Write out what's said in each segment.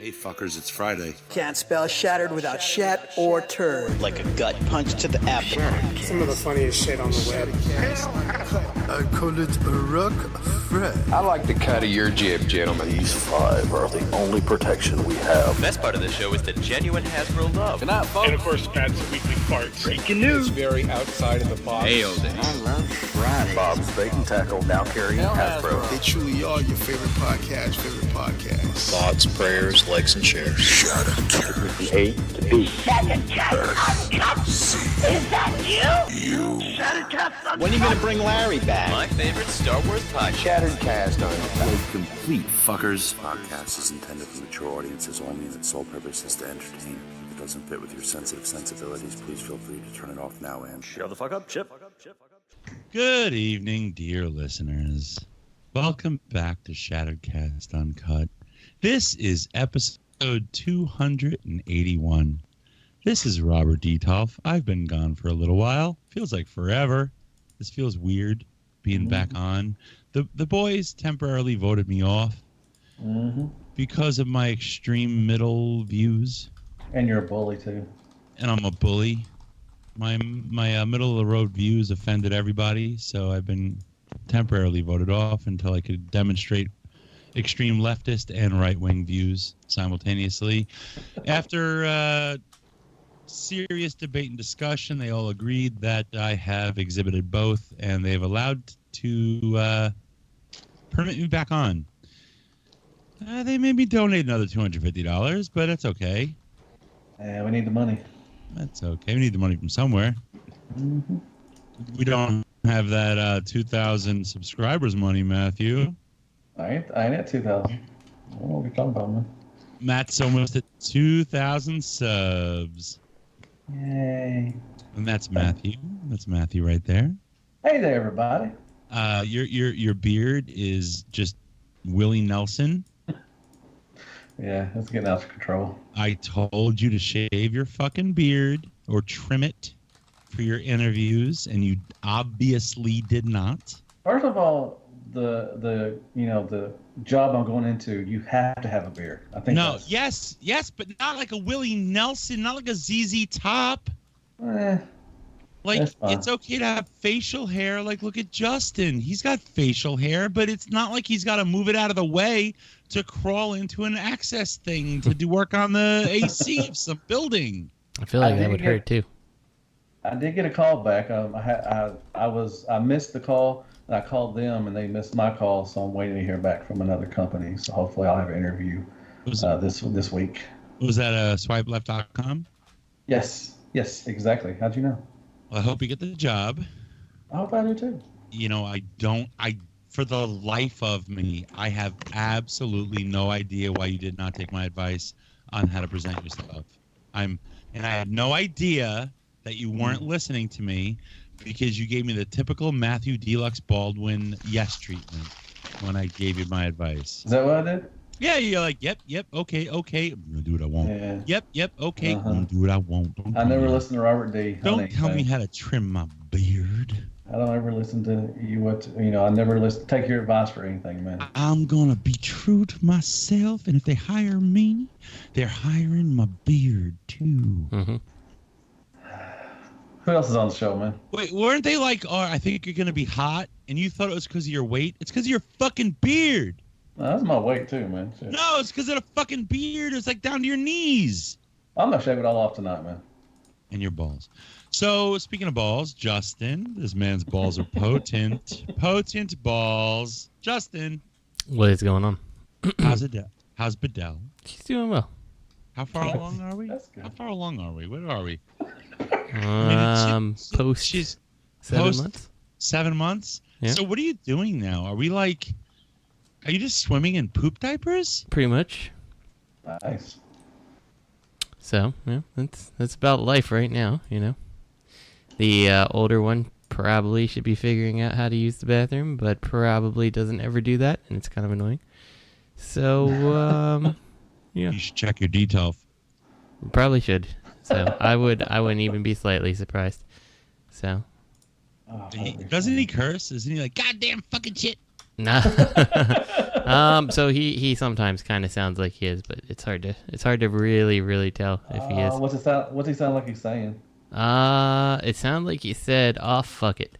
Hey fuckers, it's Friday. Can't spell shattered without shat or turd. Like a gut punch to the abdomen. Some of the funniest shit on the web. I call it a rock Fred. I like the cut of your jib, gentlemen. These five are the only protection we have. The best part of this show is the genuine Hasbro love. Good night, folks. And of course, Pat's weekly farts. Breaking news. It's very outside of the box. Hail day. I love Friday. Bob's Bait and Tackle, now carrying Hasbro. They truly are your favorite podcast. Thoughts, prayers, likes, and shares. Shatteredcast. A to B. Shatteredcast Uncut. Is that you? Shatteredcast. When are you going to bring Larry back? My favorite Star Wars podcast. Shatteredcast Uncut. Complete fuckers. Podcast is intended for mature audiences only, and its sole purpose is to entertain. If it doesn't fit with your sensitive sensibilities, please feel free to turn it off now and Shut the fuck up, Chip. Good evening, dear listeners. Welcome back to Shatteredcast Uncut. This is episode 281. This is Robert Detox. I've been gone for a little while. Feels like forever. This feels weird being back on. The boys temporarily voted me off because of my extreme middle views. And you're a bully too. And I'm a bully. My middle of the road views offended everybody, so I've been temporarily voted off until I could demonstrate extreme leftist and right-wing views simultaneously. After serious debate and discussion, they all agreed that I have exhibited both, and they've allowed to permit me back on. They made me donate another $250, but that's okay. Yeah, we need the money. That's okay. We need the money from somewhere. We don't have that 2,000 subscribers money, Matthew. I ain't at 2,000. I don't know what you're talking about, man. Matt's almost at 2,000 subs. Yay. And that's Matthew. That's Matthew right there. Hey there, everybody. Your beard is just Willie Nelson. Yeah, it's getting out of control. I told you to shave your fucking beard or trim it for your interviews, and you obviously did not. First of all, the job I'm going into, you have to have a beard. I think. No, yes, but not like a Willie Nelson, not like a ZZ Top. Like, it's okay to have facial hair. Like, look at Justin. He's got facial hair, but it's not like he's got to move it out of the way to crawl into an access thing to do work on the AC of some building. I feel like that would hurt, too. I did get a call back. I missed the call, and I called them, and they missed my call, so I'm waiting to hear back from another company. So hopefully I'll have an interview this week. Was that swipeleft.com? Yes, exactly. How'd you know? Well, I hope you get the job. I hope I do too. You know, for the life of me, I have absolutely no idea why you did not take my advice on how to present yourself. I had no idea that you weren't listening to me because you gave me the typical Matthew Deluxe Baldwin yes treatment when I gave you my advice. Is that what I did? Yeah, you're like, yep, okay. I'm gonna do what I want. Yeah. Yep, okay. I'm gonna do what I want. I never listened to Robert D. Don't tell me how to trim my beard. I don't ever listen to you. I never take your advice for anything, man. I'm gonna be true to myself, and if they hire me, they're hiring my beard too. Who else is on the show, man? Wait, weren't they like, oh, I think you're gonna be hot, and you thought it was because of your weight? It's because of your fucking beard. No, that's my weight too, man. Shit. No, it's because of the fucking beard. It's like down to your knees. I'm gonna shave it all off tonight, man. And your balls. So, speaking of balls, Justin, this man's balls are potent. Potent balls. Justin. What is going on? How's Bedell? She's doing well. How far along are we? How far along are we? Where are we? She's 7 months. 7 months? Yeah. So what are you doing now? Are you just swimming in poop diapers? Pretty much. Nice. So, yeah, that's about life right now, you know. The older one probably should be figuring out how to use the bathroom, but probably doesn't ever do that, and it's kind of annoying. So, yeah. You should check your detail. Probably should. So I wouldn't even be slightly surprised. So. Doesn't he curse? Isn't he like, goddamn fucking shit? Nah. So he sometimes kind of sounds like he is, but it's hard to really tell if he is. What's he sound like he's saying? It sounded like he said, "Oh, fuck it."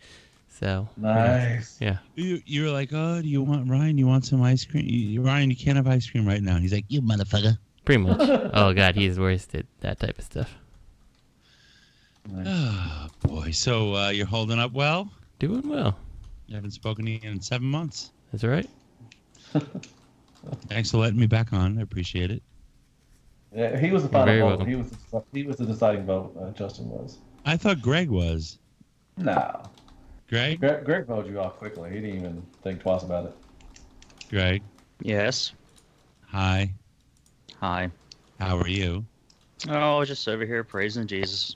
So nice. Yeah. You were like, "Oh, do you want Ryan? You want some ice cream? Ryan, you can't have ice cream right now." And he's like, "You motherfucker." Pretty much. Oh God, he's worse at that type of stuff. Nice. Oh boy. So you're holding up well? Doing well. You haven't spoken to you in 7 months. That's right. Thanks for letting me back on. I appreciate it. Yeah, he was the final vote. Welcome. He was the deciding vote. Justin was. I thought Greg was. No. Greg? Greg voted you off quickly. He didn't even think twice about it. Greg? Yes. Hi. Hi. How are you? Oh, just over here praising Jesus.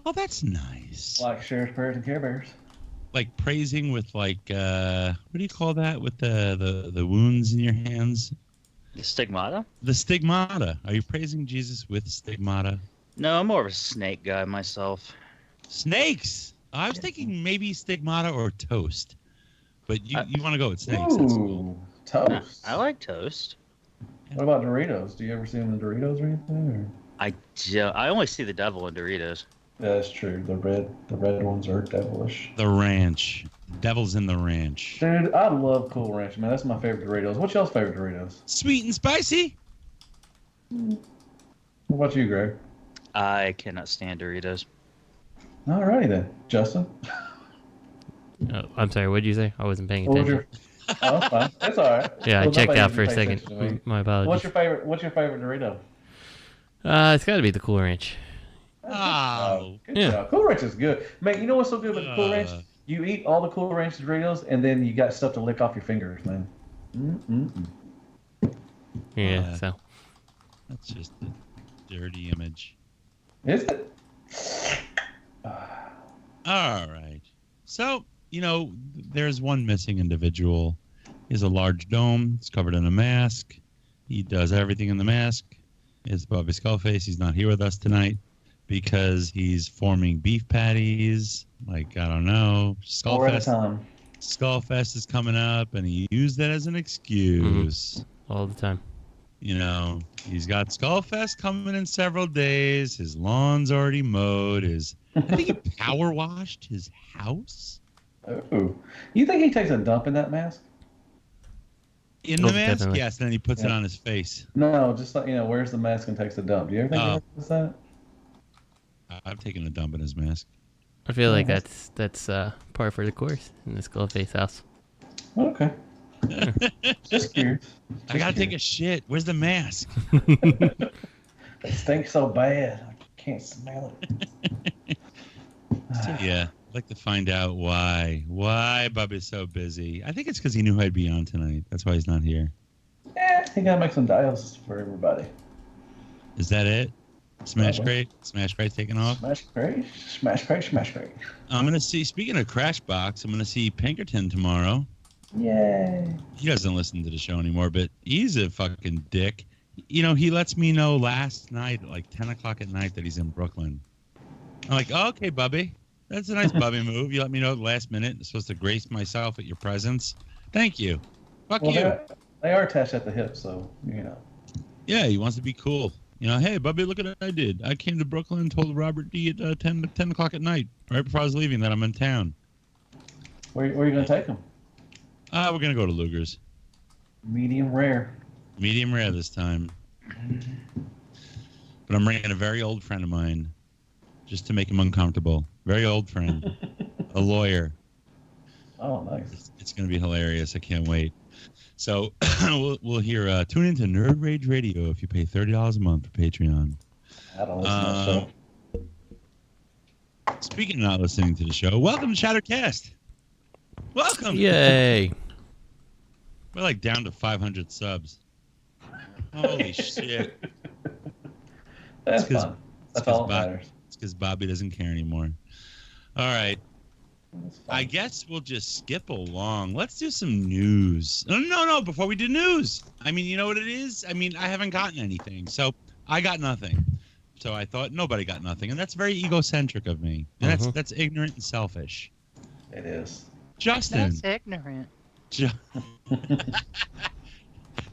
Oh, that's nice. Like shares, prayers, and Care Bears. Like praising with what do you call that with the wounds in your hands? The stigmata? The stigmata. Are you praising Jesus with stigmata? No, I'm more of a snake guy myself. Snakes? I was thinking maybe stigmata or toast. But you want to go with snakes. Ooh, that's cool. Toast. I like toast. What about Doritos? Do you ever see them in Doritos or anything? Or? I only see the devil in Doritos. Yeah, that's true. The red ones are devilish. The ranch. Devil's in the ranch. Dude, I love Cool Ranch, man. That's my favorite Doritos. What's y'all's favorite Doritos? Sweet and spicy. What about you, Greg? I cannot stand Doritos. Alrighty then. Justin? Oh, I'm sorry, what did you say? I wasn't paying attention. Oh, that's fine. That's alright. Yeah, Well, I checked nobody out for a pays second. attention to me. My apologies. What's your favorite Dorito? It's got to be the Cool Ranch. Oh, good job. Cool Ranch is good. Man, you know what's so good with the Cool Ranch? You eat all the Cool Ranch Doritos, and then you got stuff to lick off your fingers, man. Yeah, so. That's just a dirty image. Is it? All right. So, there's one missing individual. He has a large dome. He's covered in a mask. He does everything in the mask. It's Bobby Skullface. He's not here with us tonight because he's forming beef patties. Like, I don't know. Skullfest is coming up, and he used that as an excuse. All the time. He's got Skullfest coming in several days. His lawn's already mowed. I think he power washed his house. Oh, you think he takes a dump in that mask? In the mask, definitely. yes. Then he puts it on his face. No, just like wears the mask and takes a dump. Do you ever think he does that? I've taken a dump in his mask. I feel like that's par for the course in the Skullface house. Okay. Just curious. I gotta take a shit. Where's the mask? It stinks so bad. I can't smell it. So, yeah, I'd like to find out why Bubba's so busy. I think it's because he knew I'd be on tonight. That's why he's not here. Yeah, he gotta make some dials for everybody. Is that it? Smash Crate taking off. Smash Crate. I'm gonna see. Speaking of Crashbox, I'm gonna see Pinkerton tomorrow. Yay. He doesn't listen to the show anymore, but he's a fucking dick. He lets me know last night at like 10 o'clock at night that he's in Brooklyn. I'm like, oh, okay, Bubby. That's a nice Bubby move. You let me know at the last minute. I'm supposed to grace myself at your presence. Thank you. Fuck you. They are attached at the hip, so, Yeah, he wants to be cool. Hey, Bubby, look at what I did. I came to Brooklyn and told Robert D at 10 o'clock at night, right before I was leaving, that I'm in town. Where are you going to take him? We're going to go to Luger's. Medium rare. Medium rare this time. But I'm bringing a very old friend of mine just to make him uncomfortable. Very old friend. A lawyer. Oh, nice. It's going to be hilarious. I can't wait. So we'll hear, tune into Nerd Rage Radio if you pay $30 a month for Patreon. I don't listen to the show. Speaking of not listening to the show, welcome to Shatteredcast. Welcome. Yay. We're like down to 500 subs. Holy shit. That's fun. That's all that matters. It's because Bobby doesn't care anymore. All right. I guess we'll just skip along. Let's do some news. No. Before we do news. I mean, you know what it is? I mean, I haven't gotten anything. So I got nothing. So I thought nobody got nothing. And that's very egocentric of me. And that's ignorant and selfish. It is. Justin. That's ignorant.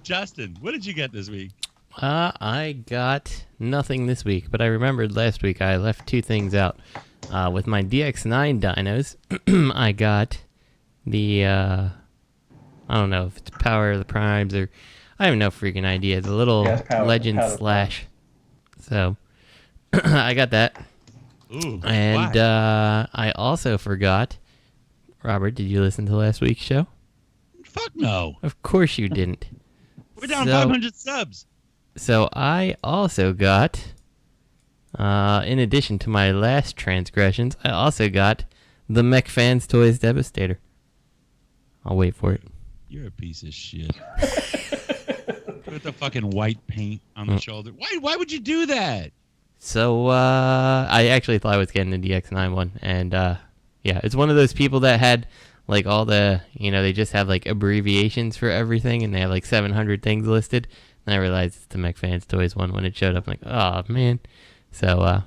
Justin, what did you get this week? I got nothing this week, but I remembered last week I left 2 things out. With my DX9 dinos, I got the, I don't know if it's Power of the Primes or, I have no freaking idea, the little Legend Slash. So, I got that. Ooh, and I also forgot, Robert, did you listen to last week's show? Fuck no. Of course you didn't. We're down 500 subs. So I also got, in addition to my last transgressions, I also got the Mech Fans Toys Devastator. I'll wait for it. You're a piece of shit. Put the fucking white paint on the shoulder. Why would you do that? So I actually thought I was getting the DX9 one, and yeah, it's one of those people that had like all the, they just have like abbreviations for everything, and they have like 700 things listed. And I realized it's the Mech Fans Toys one when it showed up. I'm like, oh man. So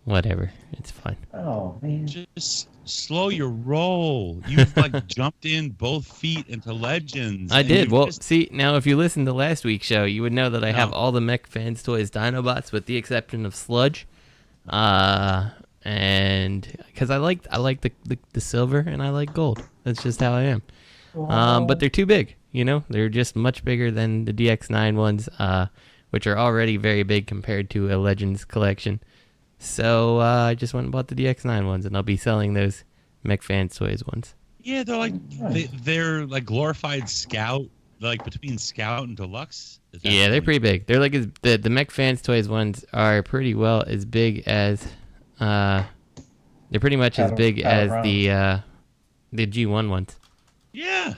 whatever, it's fine. Oh man. Just slow your roll. You've like jumped in both feet into Legends. I did. Well, see, now if you listened to last week's show, you would know that I have all the Mech Fans Toys Dinobots with the exception of Sludge. And because I like the silver and I like gold. That's just how I am. But they're too big. They're just much bigger than the DX9 ones, which are already very big compared to a Legends collection. So I just went and bought the DX9 ones, and I'll be selling those Mech Fans Toys ones. Yeah, they're like they're like glorified Scout, like between Scout and Deluxe. Yeah, they're pretty big. They're like the Mech Fans Toys ones are pretty well as big as they're pretty much as big as the G1 ones. Yeah.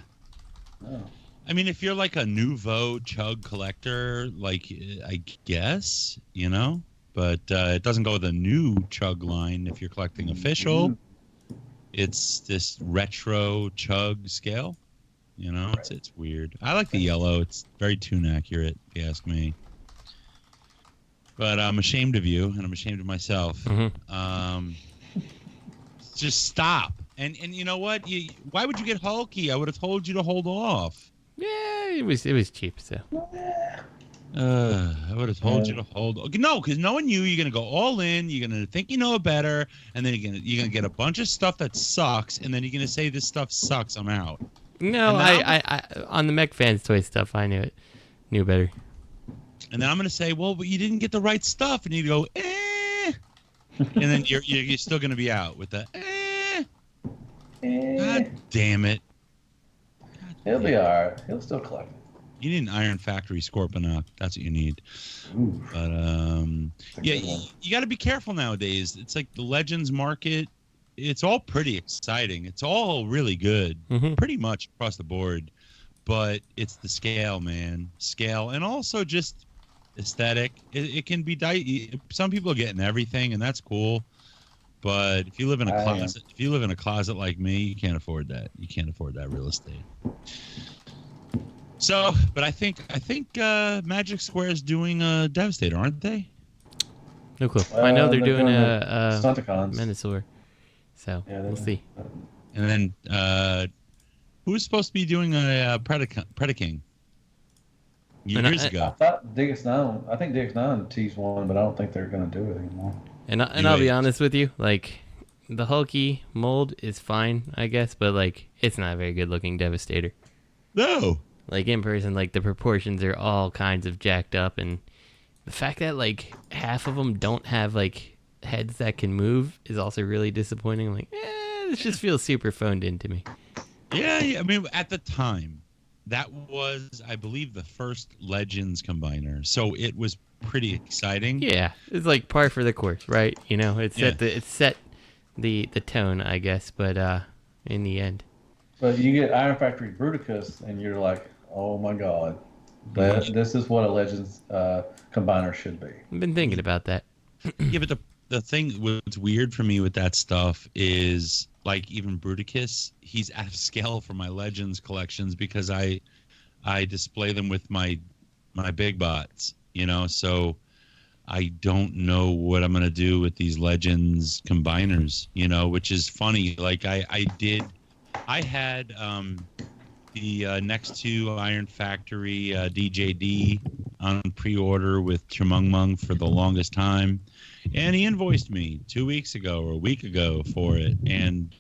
Oh. I mean, if you're like a nouveau chug collector, like I guess, but it doesn't go with a new chug line if you're collecting official. It's this retro chug scale. It's weird. I like the yellow. It's very tune accurate, if you ask me. But I'm ashamed of you, and I'm ashamed of myself. Mm-hmm. Just stop. And you know what? Why would you get hulky? I would have told you to hold off. Yeah, it was cheap, so. I would have told you to hold. No, because knowing you're gonna go all in. You're gonna think you know better, and then you're gonna get a bunch of stuff that sucks, and then you're gonna say this stuff sucks. I'm out. No, I on the Mech Fans Toy stuff, I knew better. And then I'm gonna say, well, but you didn't get the right stuff, and you go, and then you're still gonna be out with the God damn it. He'll be all right. He'll still collect it. You need an Iron Factory Scorponok. That's what you need. Ooh. But yeah, you got to be careful nowadays. It's like the Legends market. It's all pretty exciting. It's all really good, pretty much across the board. But it's the scale, man. Scale, and also just aesthetic. It can be some people are getting everything, and that's cool. But if you live in a closet, like me, you can't afford that. You can't afford that real estate. So, but I think Magic Square is doing a Devastator, aren't they? No clue. I know they're doing a Menosaur. So we'll see. And then who's supposed to be doing a Predaking? Years ago. I think DX9 teased one, but I don't think they're going to do it anymore. And I'll be honest with you, like the hulky mold is fine, I guess, but like it's not a very good looking Devastator. No. Like in person, like the proportions are all kinds of jacked up, and the fact that like half of them don't have like heads that can move is also really disappointing. Like, this just feels super phoned in to me. Yeah. I mean, at the time, that was, I believe, the first Legends combiner, so it was pretty exciting. Yeah, it's like par for the course, right? It set the tone, I guess, but in the end. But you get Iron Factory Bruticus, and you're like, oh my god, this is what a Legends combiner should be. I've been thinking about that. Yeah, but the thing what's weird for me with that stuff is, like, even Bruticus, he's out of scale for my Legends collections because I display them with my big bots, so I don't know what I'm going to do with these Legends combiners, which is funny. Like I had the next to Iron Factory DJD on pre-order with Chumung for the longest time, and he invoiced me 2 weeks ago or a week ago for it, and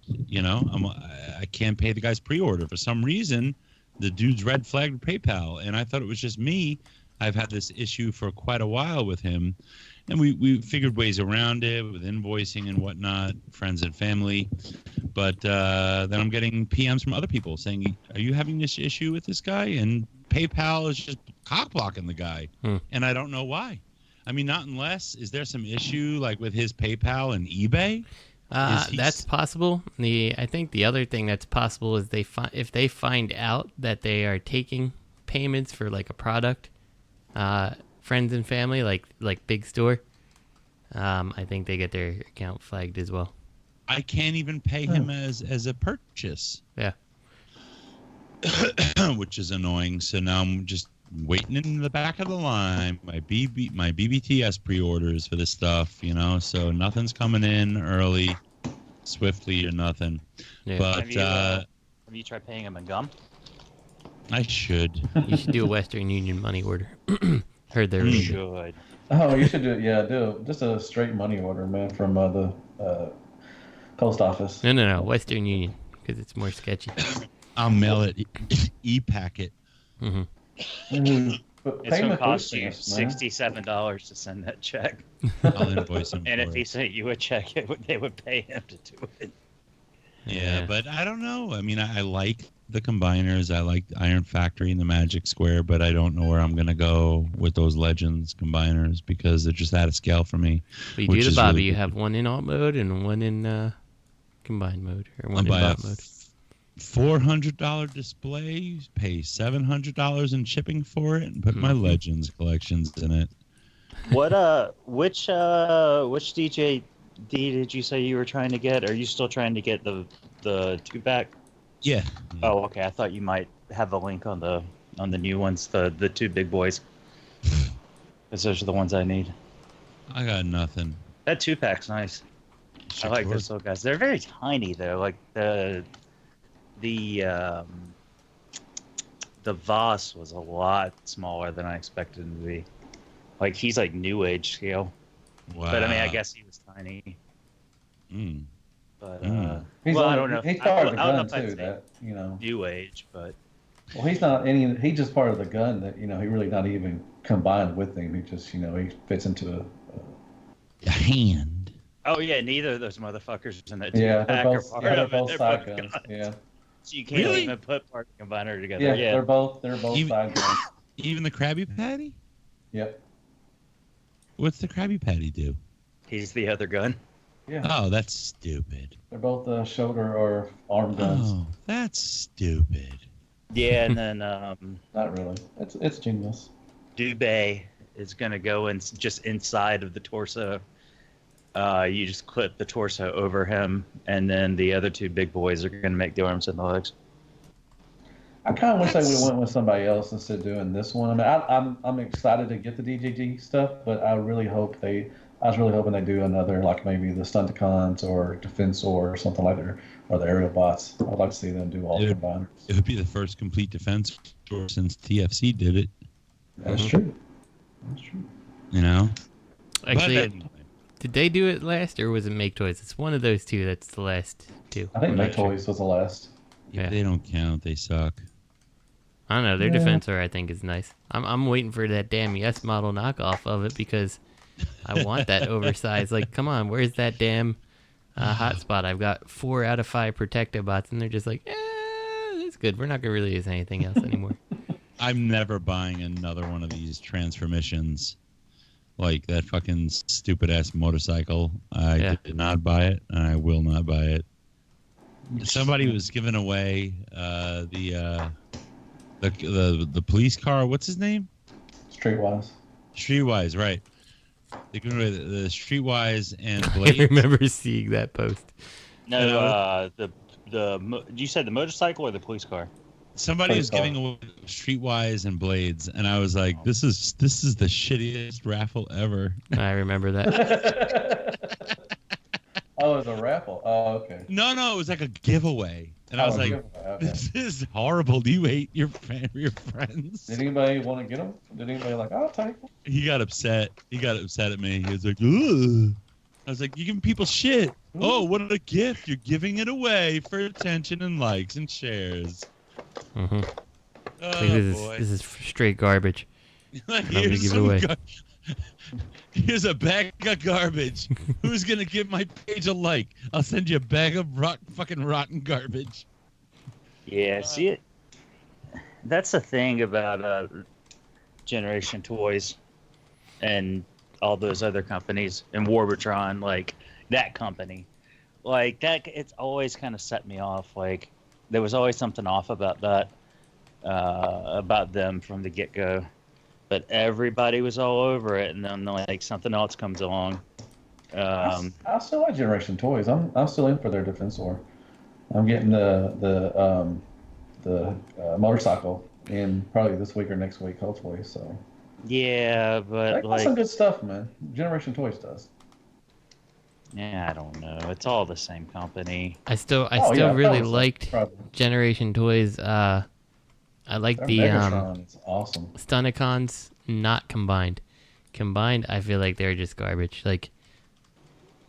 I can't pay the guy's pre-order for some reason. The dude's red flagged PayPal, and I thought it was just me. I've had this issue for quite a while with him, and we figured ways around it with invoicing and whatnot, friends and family. But then I'm getting PMs from other people saying, "Are you having this issue with this guy?" And PayPal is just cock blocking the guy, and I don't know why. I mean, not unless is there some issue like with his PayPal and eBay? That's possible. I think the other thing that's possible is if they find out that they are taking payments for like a product, friends and family, like big store, I think they get their account flagged as well. I can't even pay him as a purchase. Yeah. Which is annoying. So now I'm just waiting in the back of the line. My BBTS pre-orders for this stuff, so nothing's coming in early, swiftly or nothing. Yeah. But have you tried paying him in gum? I should. You should do a Western Union money order. Heard they're really good. Oh, you should do it. Yeah, do just a straight money order, man, from the post office. No, Western Union, because it's more sketchy. I'll mail it e-packet. But It's going to cost you $67 to send that check. I'll invoice him. And if he sent you a check, they would pay him to do it. Yeah, but I don't know. I mean, I like the combiners. I like Iron Factory and the Magic Square, but I don't know where I'm going to go with those Legends combiners because they're just out of scale for me. But you do the Bobby. Really you have one in alt mode and one in combined mode, or one in bot mode. $400 display, pay $700 in shipping for it, and put my Legends collections in it. Which DJ did you say you were trying to get? Are you still trying to get the 2-pack? Yeah. Oh, okay. I thought you might have a link on the new ones, the two big boys. Because those are the ones I need. I got nothing. That 2-pack's nice. I like those little guys. They're very tiny though. Like the Voss was a lot smaller than I expected him to be. Like he's like new age scale. Wow. But I mean, I guess he was tiny. But I don't know. He's part of the gun too. That new age, but well, he's not any. He's just part of the gun that he really not even combined with him. He just he fits into a hand. Oh yeah, neither of those motherfuckers in that they're both side guns. Yeah. So you can't even put part of the combiner together. Yeah, they're both side guns. Even the Krabby Patty? Yep. What's the Krabby Patty do? He's the other gun. Yeah. Oh, that's stupid. They're both shoulder or arm guns. Oh, that's stupid. Yeah, and then not really. It's genius. Dubé is gonna go in just inside of the torso. You just clip the torso over him, and then the other two big boys are going to make the arms and the legs. I kind of wish they would have went with somebody else instead of doing this one. I mean, I'm excited to get the DJG stuff, but I was really hoping they do another, like maybe the Stunticons or Defensor or something like that, or the aerial bots. I'd like to see them do all the combiners. It would be the first complete defense since TFC did it. That's true. That's true. Actually, did they do it last, or was it Make Toys? It's one of those two that's the last two. I think Make Toys was the last. Yeah, they don't count. They suck. I don't know. Their Defensor, I think, is nice. I'm waiting for that damn Yes model knockoff of it because I want that oversized. Like, come on, where's that damn hotspot? I've got 4 out of 5 Protecto bots, and they're just like, that's good. We're not going to really use anything else anymore. I'm never buying another one of these transformations. Like that fucking stupid ass motorcycle. I did not buy it, and I will not buy it. Somebody was giving away the police car. What's his name? Streetwise. Streetwise, right? They're giving away the Streetwise and Blade. I remember seeing that post. No, you said the motorcycle or the police car? Somebody was giving away Streetwise and Blades, and I was like, "This is the shittiest raffle ever." I remember that. Oh, it was a raffle. Oh, okay. No, it was like a giveaway. And I was like, this is horrible. Do you hate your friends? Did anybody want to get them? Did anybody like, I'll take them? He got upset. He got upset at me. He was like, ugh. I was like, you're giving people shit. Oh, what a gift. You're giving it away for attention and likes and shares. Mm-hmm. Oh, this is straight garbage. Here's, give it away. Here's a bag of garbage. Who's going to give my page a like? I'll send you a bag of fucking rotten garbage. Yeah, see it. That's the thing about Generation Toys and all those other companies and Warbitron, like that company. Like that, it's always kind of set me off. Like there was always something off about that, about them from the get-go. But everybody was all over it, and then like something else comes along. I still like Generation Toys. I'm still in for their Defensor. I'm getting the motorcycle in probably this week or next week, hopefully. So. Yeah, but they got some good stuff, man. Generation Toys does. Yeah, I don't know. It's all the same company. I still really liked Generation Toys. I like the Megatron. It's awesome. Stunicons, not combined. Combined, I feel like they're just garbage. Like,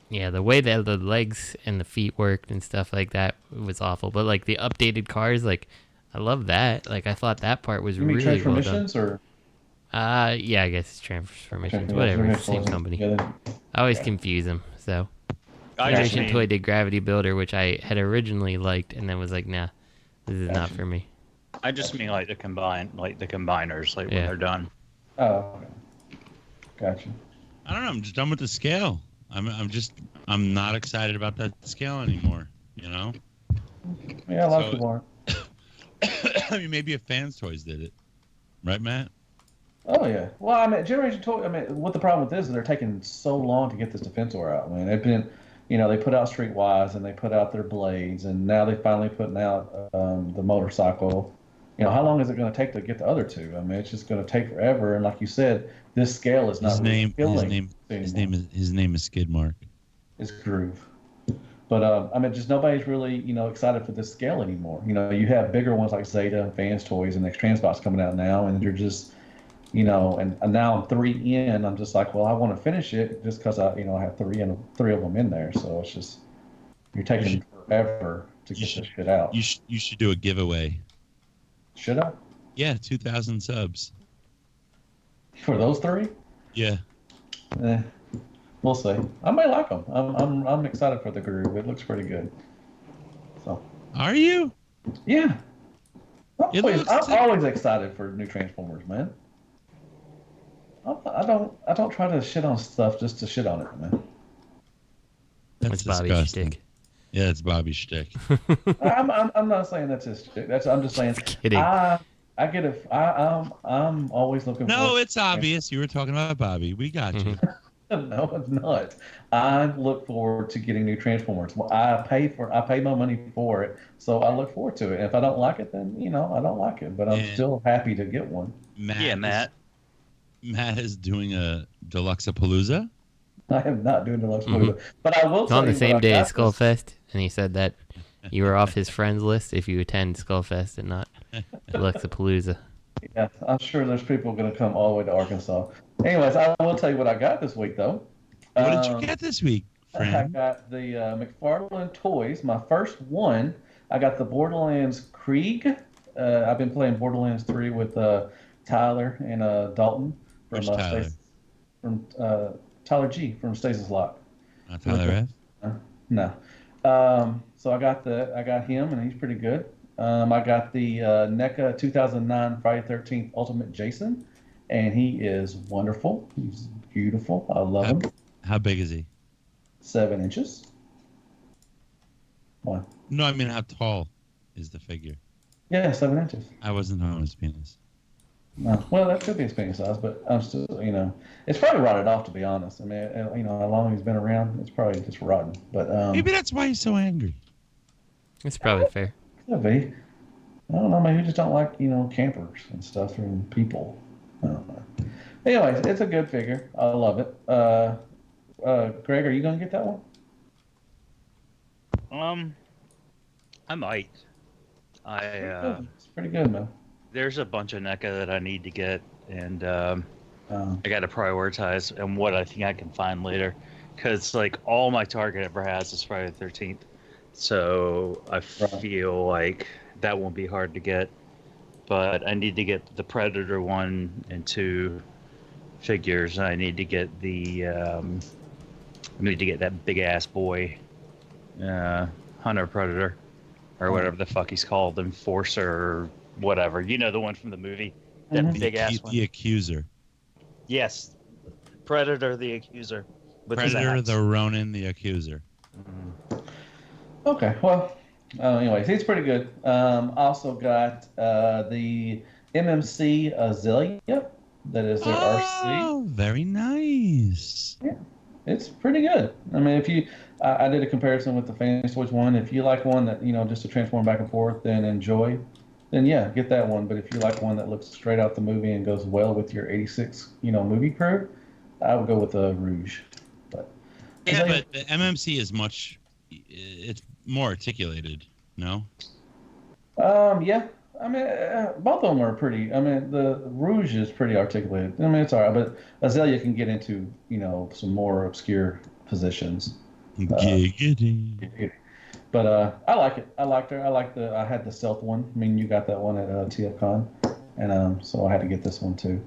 yeah, the way that the legs and the feet worked and stuff like that was awful. But like the updated cars, like I love that. Like I thought that part was really well done. Or? Yeah, I guess it's Transformations. Whatever, same company. I always confuse them. So, Generation Toy did Gravity Builder, which I had originally liked, and then was like, nah, this is not for me. I just mean like the combiners, like when they're done. Oh, okay. Gotcha. I don't know. I'm just done with the scale. I'm not excited about that scale anymore. You know. Yeah, a lot of people aren't. I mean, maybe if Fans Toys did it, right, Matt? Oh yeah. Well, I mean, Generation Toy. I mean, what the problem with this is they're taking so long to get this Defensor out. I mean, they've been, they put out Streetwise and they put out their Blades, and now they're finally putting out the motorcycle. How long is it going to take to get the other two? I mean, it's just going to take forever. And like you said, this scale is not his name is Skidmark. It's Groove. But I mean, just nobody's really excited for this scale anymore. You have bigger ones like Zeta and Fans Toys and X-Transbots coming out now, and you're just and now I'm 3 in. I'm just like, well, I want to finish it just because I have three of them in there. So it's just you're taking forever to get this shit out. You should do a giveaway. Should I? Yeah, 2,000 subs. For those three? Yeah. We'll see. I may like them. I'm excited for the Groove. It looks pretty good. So. Are you? Yeah. I'm always excited for new Transformers, man. I don't try to shit on stuff just to shit on it, man. That's disgusting. Yeah, it's Bobby's shtick. I'm not saying that's his shtick. I'm just saying. Kidding. I get it. I'm always looking. No, it's obvious. You were talking about Bobby. We got you. No, it's not. I look forward to getting new Transformers. I pay my money for it, so I look forward to it. And if I don't like it, then I don't like it. But I'm still happy to get one. Matt is doing a Deluxe-a-Palooza. I am not doing Deluxe-a-Palooza, but I will. It's on the same day as Skullfest, and he said that you were off his friends list if you attend Skullfest and not Deluxe-a-Palooza. Yeah, I'm sure there's people going to come all the way to Arkansas. Anyways, I will tell you what I got this week, though. What did you get this week, friend? I got the McFarlane Toys. My first one, I got the Borderlands Krieg. I've been playing Borderlands 3 with Tyler and Dalton. Which Tyler? From Tyler G from Stasis Lock. Not Tyler F? No. So I got him, and he's pretty good. I got the NECA 2009 Friday 13th Ultimate Jason, and he is wonderful. He's beautiful. I love him. How big is he? 7 inches. What? No, I mean how tall is the figure? Yeah, 7 inches. I wasn't on his penis. No. Well, that could be his penis size, but I'm still, it's probably rotted off, to be honest. I mean, how long he's been around, it's probably just rotten. But maybe that's why he's so angry. It's probably fair. Could be. I don't know. Maybe you just don't like, campers and stuff and people. I don't know. Anyways, it's a good figure. I love it. Greg, are you gonna get that one? I might. It's pretty good, man. There's a bunch of NECA that I need to get, and I got to prioritize and what I think I can find later, because like all my Target ever has is Friday the 13th, so I feel like that won't be hard to get. But I need to get the Predator 1 and 2 figures. I need to get the that big ass boy, Hunter Predator, or whatever the fuck he's called, Enforcer or whatever. You know, the one from the movie, that big ass one. The Accuser. Yes, Predator the Accuser. Predator the Ronin the Accuser. Okay, well, anyways, he's pretty good. Also got the MMC Azalea. That is their RC. Oh, very nice. Yeah, it's pretty good. I mean, if you, I did a comparison with the Fanatics Toys one. If you like one that, just to transform back and forth and enjoy, then yeah, get that one. But if you like one that looks straight out the movie and goes well with your 86, movie crew, I would go with the Rouge. But yeah, but the MMC is it's more articulated, no? Yeah. I mean, both of them are pretty. I mean, the Rouge is pretty articulated. I mean, it's all right, but Azalea can get into, some more obscure positions. Giggity. But I like it. I liked her. I had the Stealth one. I mean, you got that one at TFCon, and so I had to get this one too.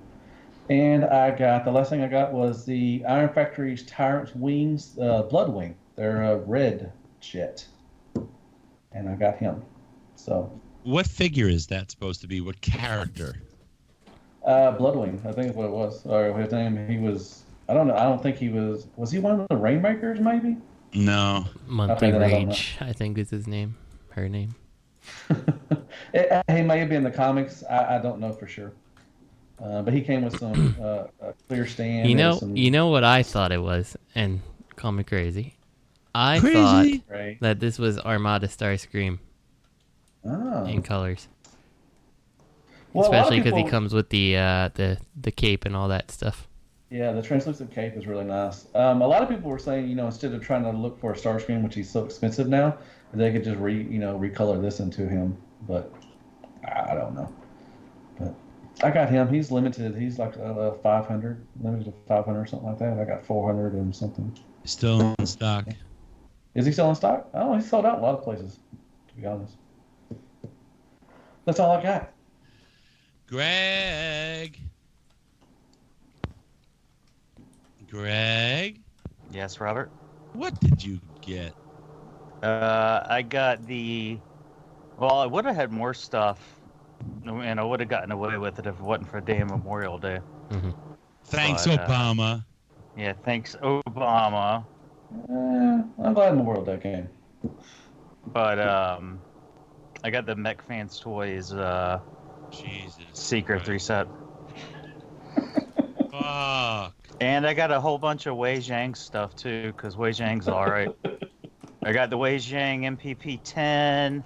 And the last thing I got was the Iron Factory's Tyrant's Wings, Bloodwing. They're a red jet, and I got him. So. What figure is that supposed to be? What character? Bloodwing, I think is what it was. Or his name, he was. I don't know. I don't think he was. Was he one of the Rainmakers? Maybe. No. Monthly Rage, I think is his name. Her name. He may have been in the comics. I don't know for sure. But he came with some clear stand. You know what I thought it was, and call me crazy. I thought that this was Armada Starscream. Oh. In colors. Well, especially because he comes with the cape and all that stuff. Yeah, the translucent cape is really nice. A lot of people were saying, instead of trying to look for a Starscream, which he's so expensive now, they could just recolor this into him. But I don't know. But I got him. He's limited. He's like 500, limited to 500 or something like that. I got 400 and something. Still in stock. Is he still in stock? Oh, he's sold out a lot of places, to be honest. That's all I got. Greg. Yes, Robert. What did you get? I got Well, I would have had more stuff, and I would have gotten away with it if it wasn't for damn Memorial Day. Mm-hmm. Thanks, Obama. Yeah, thanks, Obama. I'm glad Memorial Day came. But I got the Mech Fans Toys Jesus Secret Christ. 3 set. Fuck. And I got a whole bunch of Wei Zhang stuff too, because Wei Zhang's alright. I got the Wei Zhang MPP-10.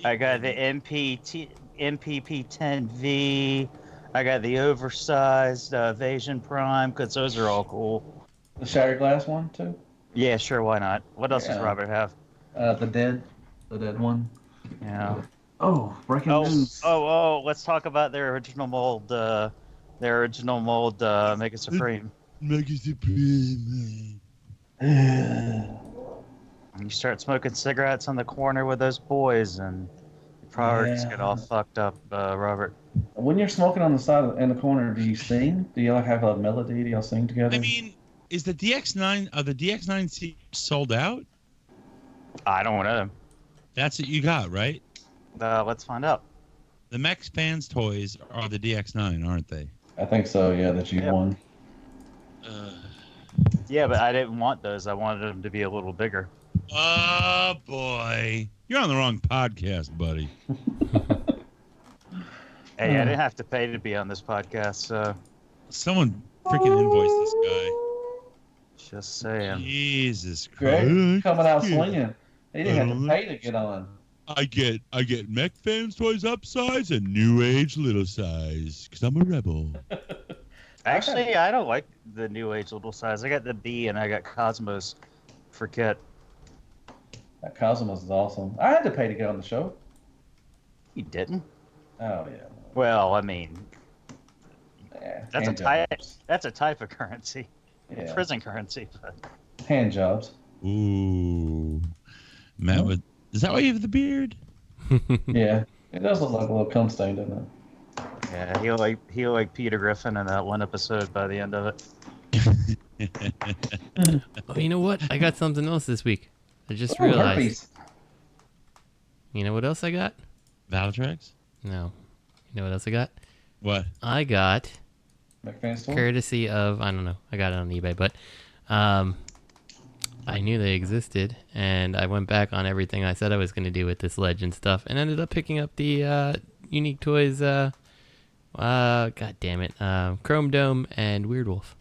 I got the MPP-10V. I got the oversized Evasion Prime, because those are all cool. The Shattered Glass one too? Yeah, sure, why not? What else does Robert have? The dead one. Yeah. Oh, breaking news. Oh, let's talk about their original mold. Mega Supreme. Mega Supreme. You start smoking cigarettes on the corner with those boys, and your priorities get all fucked up, Robert. When you're smoking on the side in the corner, do you sing? Do you have a melody? Do y'all sing together? I mean, is the DX9 DX9 sold out? I don't know. That's what you got, right? Let's find out. The Mech Fans Toys are the DX9, aren't they? I think so, yeah, that you won. Yeah, but I didn't want those. I wanted them to be a little bigger. Oh, boy. You're on the wrong podcast, buddy. Hey, I didn't have to pay to be on this podcast, so... Someone freaking invoiced this guy. Just saying. Jesus Greg Christ. coming out swinging. He didn't have to pay to get on. I get Mech Fans Toys upsize and New Age little size, because I'm a rebel. Actually, I don't like the New Age little size. I got the B and I got Cosmos for Kit. That Cosmos is awesome. I had to pay to get on the show. You didn't? Oh yeah. Well, I mean, that's a hand type. jobs. That's a type of currency. Yeah. Prison currency. But... Hand jobs. Ooh. Matt, is that why you have the beard? Yeah. It does look like a little cum stain, doesn't it? Yeah, he like Peter Griffin in that one episode by the end of it. Oh, you know what? I got something else this week. I just realized. Herpes. You know what else I got? Valtrex? No. You know what else I got? What? I got, McFan store? courtesy of, I don't know, I got it on eBay, but I knew they existed, and I went back on everything I said I was going to do with this Legend stuff, and ended up picking up the Unique Toys, god damn it, Chrome Dome and Weird Wolf.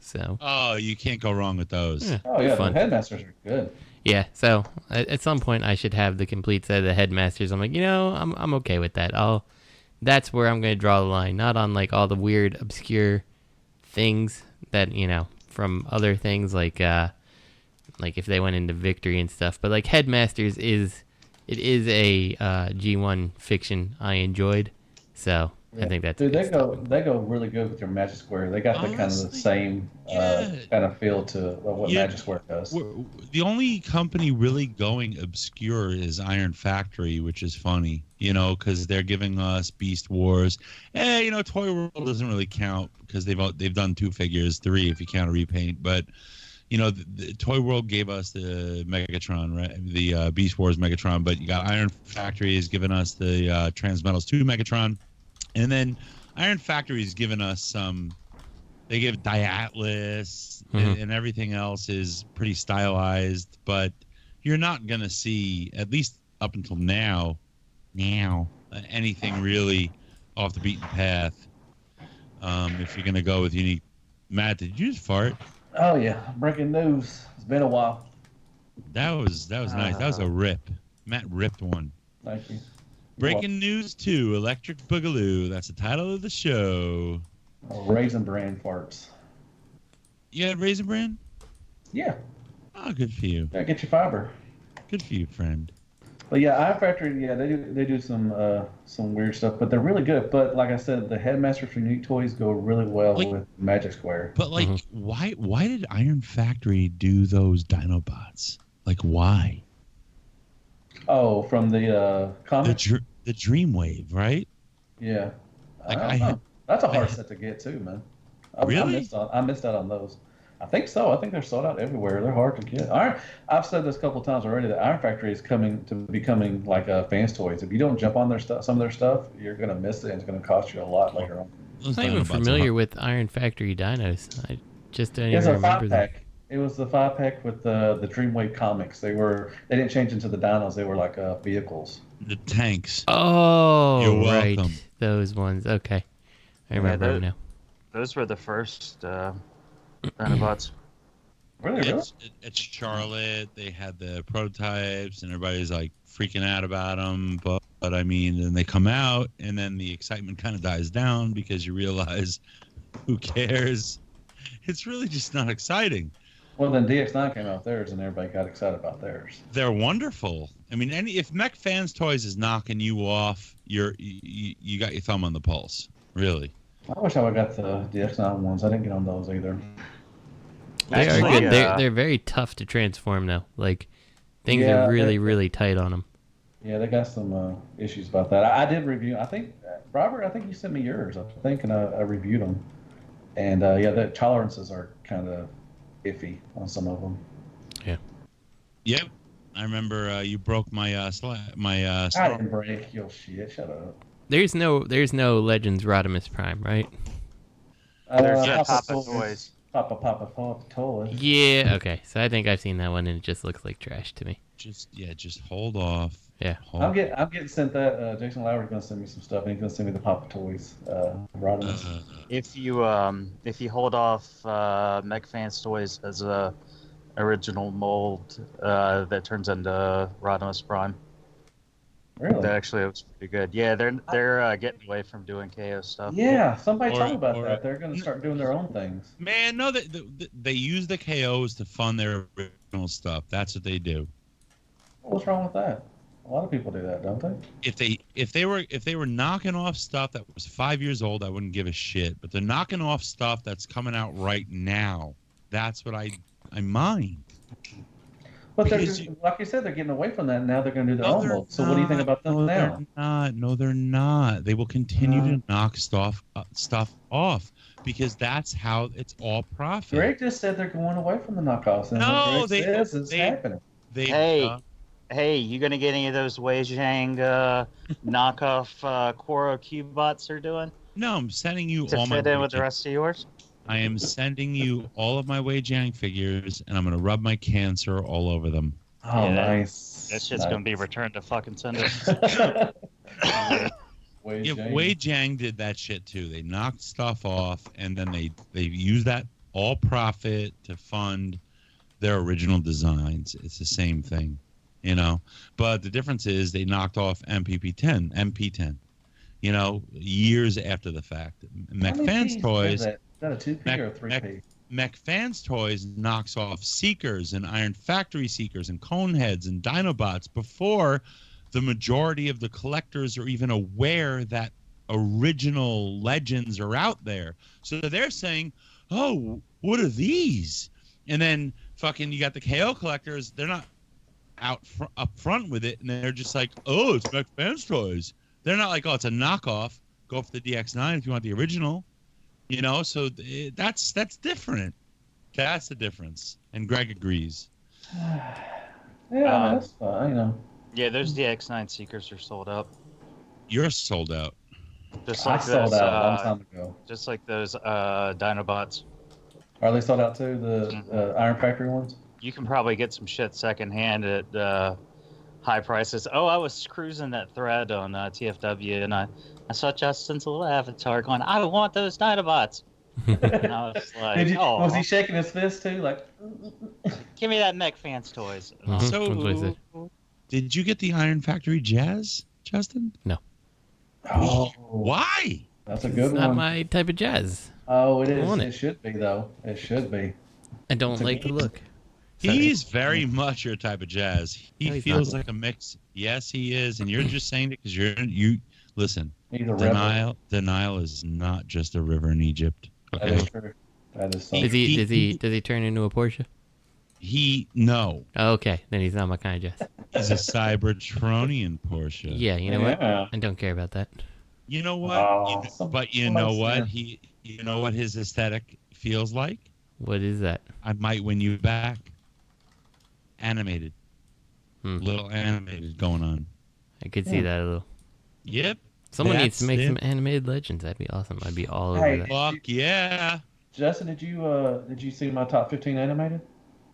So. Oh, you can't go wrong with those. Yeah, Oh yeah, fun. the headmasters are good. Yeah, so at some point I should have the complete set of the headmasters. I'm like, I'm okay with that. That's where I'm going to draw the line, not on like all the weird, obscure things that from other things like if they went into Victory and stuff. But like headmasters is a G1 fiction I enjoyed, so Yeah. I think that's Dude, they go really good with your Magic Square. They got the kind of the same kind of feel to what Magic Square does. The only company really going obscure is Iron Factory, which is funny, because they're giving us Beast Wars. Toy World doesn't really count because they've done 2 figures, 3 if you count a repaint. But the Toy World gave us the Megatron, right? The Beast Wars Megatron. But you got Iron Factory has given us the Transmetals 2 Megatron. And then Iron Factory's given us some. They give Diatlas and everything else is pretty stylized, but you're not gonna see, at least up until now, anything really off the beaten path. If you're gonna go with unique. Matt, did you just fart? Oh yeah, breaking news. It's been a while. That was nice. That was a rip. Matt ripped one. Thank you. Breaking news 2, Electric Boogaloo. That's the title of the show. Raisin Bran farts. You had Raisin Bran? Yeah. Oh, good for you. Gotta get your fiber. Good for you, friend. But yeah, Iron Factory, yeah, they do some weird stuff, but they're really good. But like I said, the Headmasters for Unique Toys go really well with Magic Square. But like, why did Iron Factory do those Dinobots? Like, why? Oh, from the comic? The Dreamwave, right? Yeah. Like, I don't know. That's a hard set to get too, man. Really? I missed out on those. I think so. I think they're sold out everywhere. They're hard to get. I've said this a couple of times already that Iron Factory is becoming like a Fans Toys. If you don't jump on their stuff, some of their stuff, you're gonna miss it, and it's gonna cost you a lot later on. I'm not even familiar with Iron Factory dinos. I just don't It's even a remember them. 5-pack. It was the 5-pack with the Dreamwave comics. They didn't change into the dinos. They were like vehicles. The tanks. Oh, You're right. welcome. Those ones. Okay. I remember them now. Those were the first Dinobots. Really? It's Charlotte. They had the prototypes, and everybody's like freaking out about them. But I mean, then they come out, and then the excitement kind of dies down because you realize, who cares? It's really just not exciting. Well, then DX9 came out theirs, and everybody got excited about theirs. They're wonderful. I mean, if Mech Fans Toys is knocking you off, you got your thumb on the pulse. Really. I wish I would have got the DX9 ones. I didn't get on those either. They are good. They're very tough to transform though. Like things are really tight on them. Yeah, they got some issues about that. I did review. I think Robert. I think you sent me yours. I think, and I reviewed them. And the tolerances are kind of iffy on some of them. Yeah. Yep. I remember you broke my I didn't break your shit. Shut up. There's no Legends Rodimus Prime, right? There's Papa Toys. Papa Toys. Yeah. Okay. So I think I've seen that one, and it just looks like trash to me. Just hold off. Yeah. I'm getting sent that. Jason Lowry's gonna send me some stuff, and he's gonna send me the Papa Toys Rodimus. If you hold off Mech Fans Toys as a original mold that turns into Rodimus Prime. Really? That actually looks pretty good. Yeah, they're getting away from doing KO stuff. Yeah, somebody told me about that. They're gonna start doing their own things. Man, no, they use the KOs to fund their original stuff. That's what they do. What's wrong with that? A lot of people do that, don't they? If they were knocking off stuff that was 5 years old, I wouldn't give a shit. But they're knocking off stuff that's coming out right now. That's what I mind. But they're just, like you said, they're getting away from that. And now they're going to do their own molds. So what do you think about them now? No, they're not. They will continue to knock stuff off because that's how it's all profit. Greg just said they're going away from the knockoffs. And No, what Greg says is happening. Hey, you gonna get any of those Wei Zhang knockoff Quoro Cubots they're doing? No, I'm sending you to all my. Fit in with the rest of yours. I am sending you all of my Wei Zhang figures, and I'm gonna rub my cancer all over them. Oh, yeah, nice. That shit's gonna be returned to fucking sender. Wei Zhang did that shit too. They knocked stuff off, and then they used that all profit to fund their original designs. It's the same thing, you know. But the difference is they knocked off MP10, you know, years after the fact. McFan's Toys. Is that a 2P or a 3P? McFan's Toys knocks off Seekers and Iron Factory Seekers and Coneheads and Dinobots before the majority of the collectors are even aware that original legends are out there. So they're saying, oh, what are these? And then fucking you got the KO collectors, they're not up front with it, and they're just like, oh, it's McFan's Toys. They're not like, oh, it's a knockoff. Go for the DX9 if you want the original. You know, so that's different. That's the difference. And Greg agrees. That's fine, you know. Yeah, those DX9 Seekers are sold out. You're sold out. Just like I sold out a long time ago. Just like those Dinobots. Are they sold out too, the Iron Factory ones? You can probably get some shit secondhand at high prices. Oh, I was cruising that thread on TFW, and I saw Justin's little avatar going, I want those Dinobots. And I was like, was he shaking his fist too? Like, give me that McFan's Toys. So, did you get the Iron Factory Jazz, Justin? No. Oh, why? That's a good one. Not my type of jazz. Oh, it is. It should be though. It should be. I don't like the look. He's very much your type of jazz. He feels like a mix. Yes, he is, and you're just saying it because you listen. Denial is not just a river in Egypt. Okay? That is true. That is something. Does he turn into a Porsche? No. Oh, okay, then he's not my kind of jazz. He's a Cybertronian Porsche. Yeah, you know what? I don't care about that. You know what? But you know what? You know what his aesthetic feels like? What is that? I might win you back. Animated. Little animated going on. I could see that a little. Yep. Someone needs to make some animated legends. That'd be awesome. I'd be all over that. Fuck yeah. Justin, did you see my top 15 animated?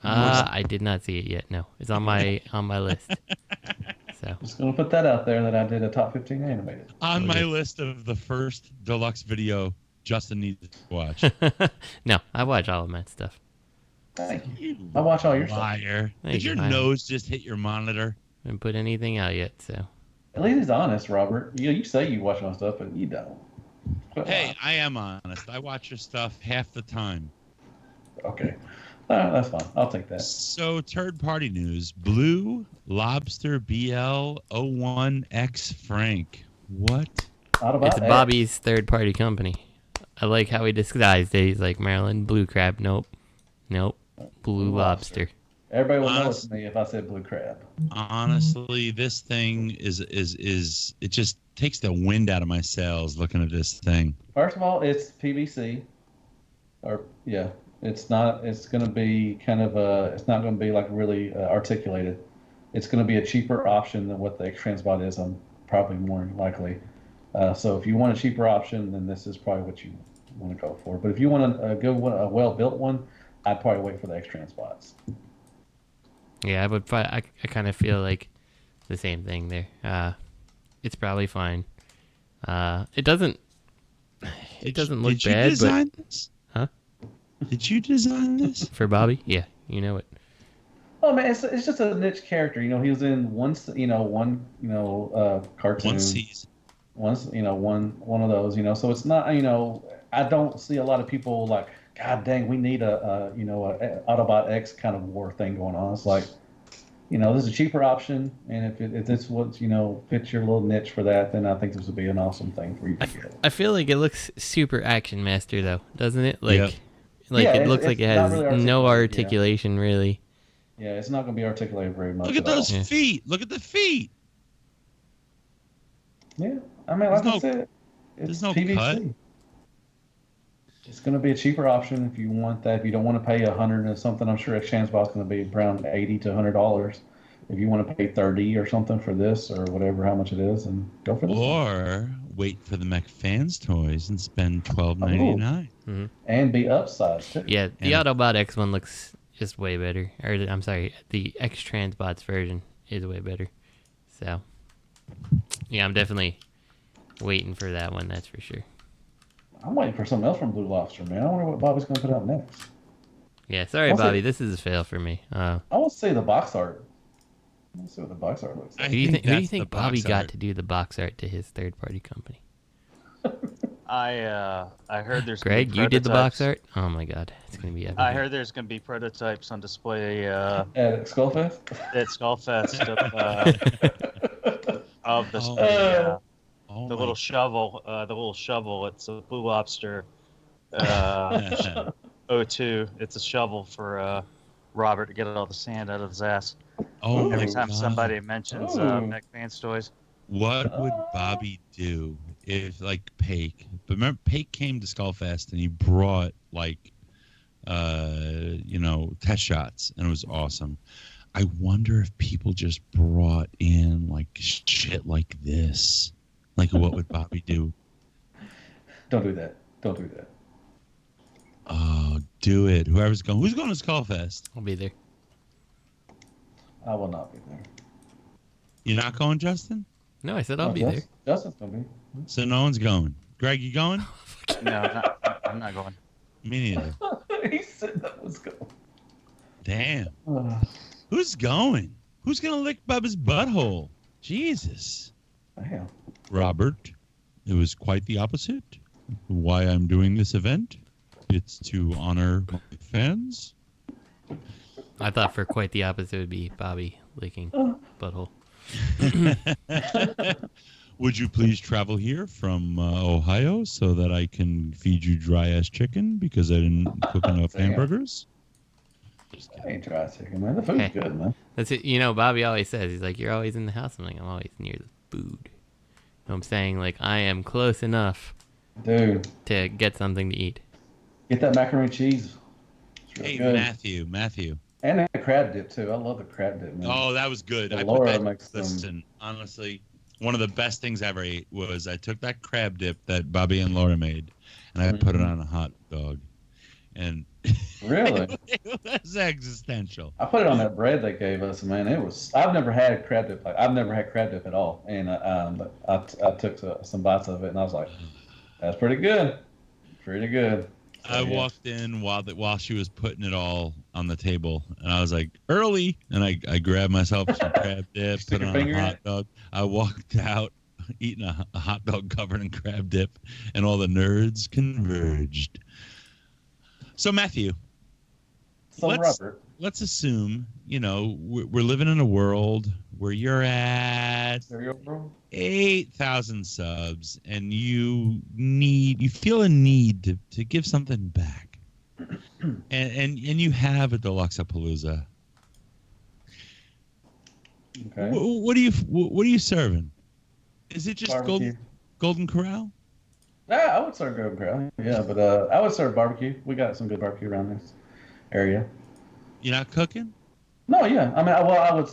I did not see it yet. No, it's on my list. So just gonna put that out there that I did a top 15 animated. On my list of the first deluxe video Justin needs to watch. No, I watch all of Matt's stuff. Thank you. I watch all your liar. stuff. Did your nose just hit your monitor? I haven't put anything out yet, so. At least he's honest, Robert. You say you watch my stuff, but you don't. Hey, I am honest. I watch your stuff half the time. Okay. That's fine. I'll take that. So, third-party news. Blue Lobster BL01X Frank. What? It's Bobby's third-party company. I like how he disguised it. He's like, Maryland, blue crab. Nope. Blue lobster. Everybody will know it's me if I said blue crab. Honestly, this thing is it just takes the wind out of my sails looking at this thing. First of all, it's PVC. It's not. It's going to be kind of it's not going to be like really articulated. It's going to be a cheaper option than what the X-Transbot is. I'm probably more likely. So if you want a cheaper option, then this is probably what you want to go for. But if you want a good one, a well-built one, I'd probably wait for the X-Transbots. Yeah, I would. I kind of feel like the same thing there. It's probably fine. It doesn't look did you bad. Design but this? Huh? Did you design this for Bobby? Yeah, you know it. Oh man, it's just a niche character. You know, he was in one cartoon. One season. One of those. You know, so it's not. You know, I don't see a lot of people like, God dang, we need a Autobot X kind of war thing going on. It's like, there's a cheaper option, and if this what fits your little niche for that, then I think this would be an awesome thing for you to get. I feel like it looks super Action Master though, doesn't it? Like, yep. It looks like it has really no articulation really. Yeah, it's not going to be articulated very much. Look at those feet. Look at the feet. Yeah, I mean, like I said, there's it's no PVC. cut. It's going to be a cheaper option if you want that. If you don't want to pay $100 and something, I'm sure Exchange Box is going to be around $80 to $100. If you want to pay $30 or something for this or whatever, how much it is, and go for this. Or wait for the McFans toys and spend $12.99. Mm-hmm. And be upsized too. Yeah, the Autobot X one looks just way better. Or I'm sorry, the X Transbots version is way better. So, yeah, I'm definitely waiting for that one. That's for sure. I'm waiting for something else from Blue Lobster, man. I wonder what Bobby's going to put out next. Yeah, sorry, Bobby. This is a fail for me. I want to see the box art. Let's see what the box art looks like. Who do you think Bobby got to do the box art to his third-party company? I heard there's Greg, gonna be you did the box prototypes. art? Oh my God, it's gonna be epic. I heard there's gonna be prototypes on display at Skullfest. At Skullfest of the the little shovel. It's a Blue Lobster 02. It's a shovel for Robert to get all the sand out of his ass. Oh Every my time God. somebody mentions McMahon's toys. What would Bobby do if, like, Paik? But remember, Paik came to Skullfest and he brought, like, test shots, and it was awesome. I wonder if people just brought in, like, shit like this. Like, what would Bobby do? Don't do that. Don't do that. Oh, do it. Whoever's going. Who's going to Skullfest? I'll be there. I will not be there. You're not going, Justin? No, I said I'll be there. Justin's going to be. So no one's going. Greg, you going? No, I'm not going. Me neither. He said that was going. Damn. Who's going? Who's going to lick Bubba's butthole? Jesus. Damn. Robert, it was quite the opposite. Why I'm doing this event? It's to honor my fans. I thought for quite the opposite would be Bobby licking butthole. Would you please travel here from Ohio so that I can feed you dry-ass chicken because I didn't cook enough hamburgers? I ain't dry chicken, man. The food's good, man. That's it. Bobby always says, he's like, you're always in the house. I'm like, I'm always near the food. You know what I'm saying? Like, I am close enough Dude, to get something to eat. Get that macaroni and cheese. It's really good. Matthew. And that crab dip, too. I love the crab dip, man. Oh, that was good. Laura makes them. Listen, honestly, one of the best things I ever ate was I took that crab dip that Bobby and Laura made, and I put it on a hot dog. And really? It was existential. I put it on that bread they gave us, man. It was. I've never had crab dip. I've never had crab dip at all. And I took some bites of it, and I was like, "That's pretty good, pretty good." So, I walked in while she was putting it all on the table, and I was like, "Early!" And I grabbed myself some crab dip, put it on a hot dog. I walked out eating a hot dog covered in crab dip, and all the nerds converged. So Matthew, let's assume, we're living in a world where you're at 8,000 subs and you feel a need to give something back. and you have a Deluxe-apalooza. Okay. What are you serving? Is it just Golden Corral? Yeah, I would serve Golden Corral. Yeah, but I would serve barbecue. We got some good barbecue around this area. You're not cooking? No, yeah. I mean, I would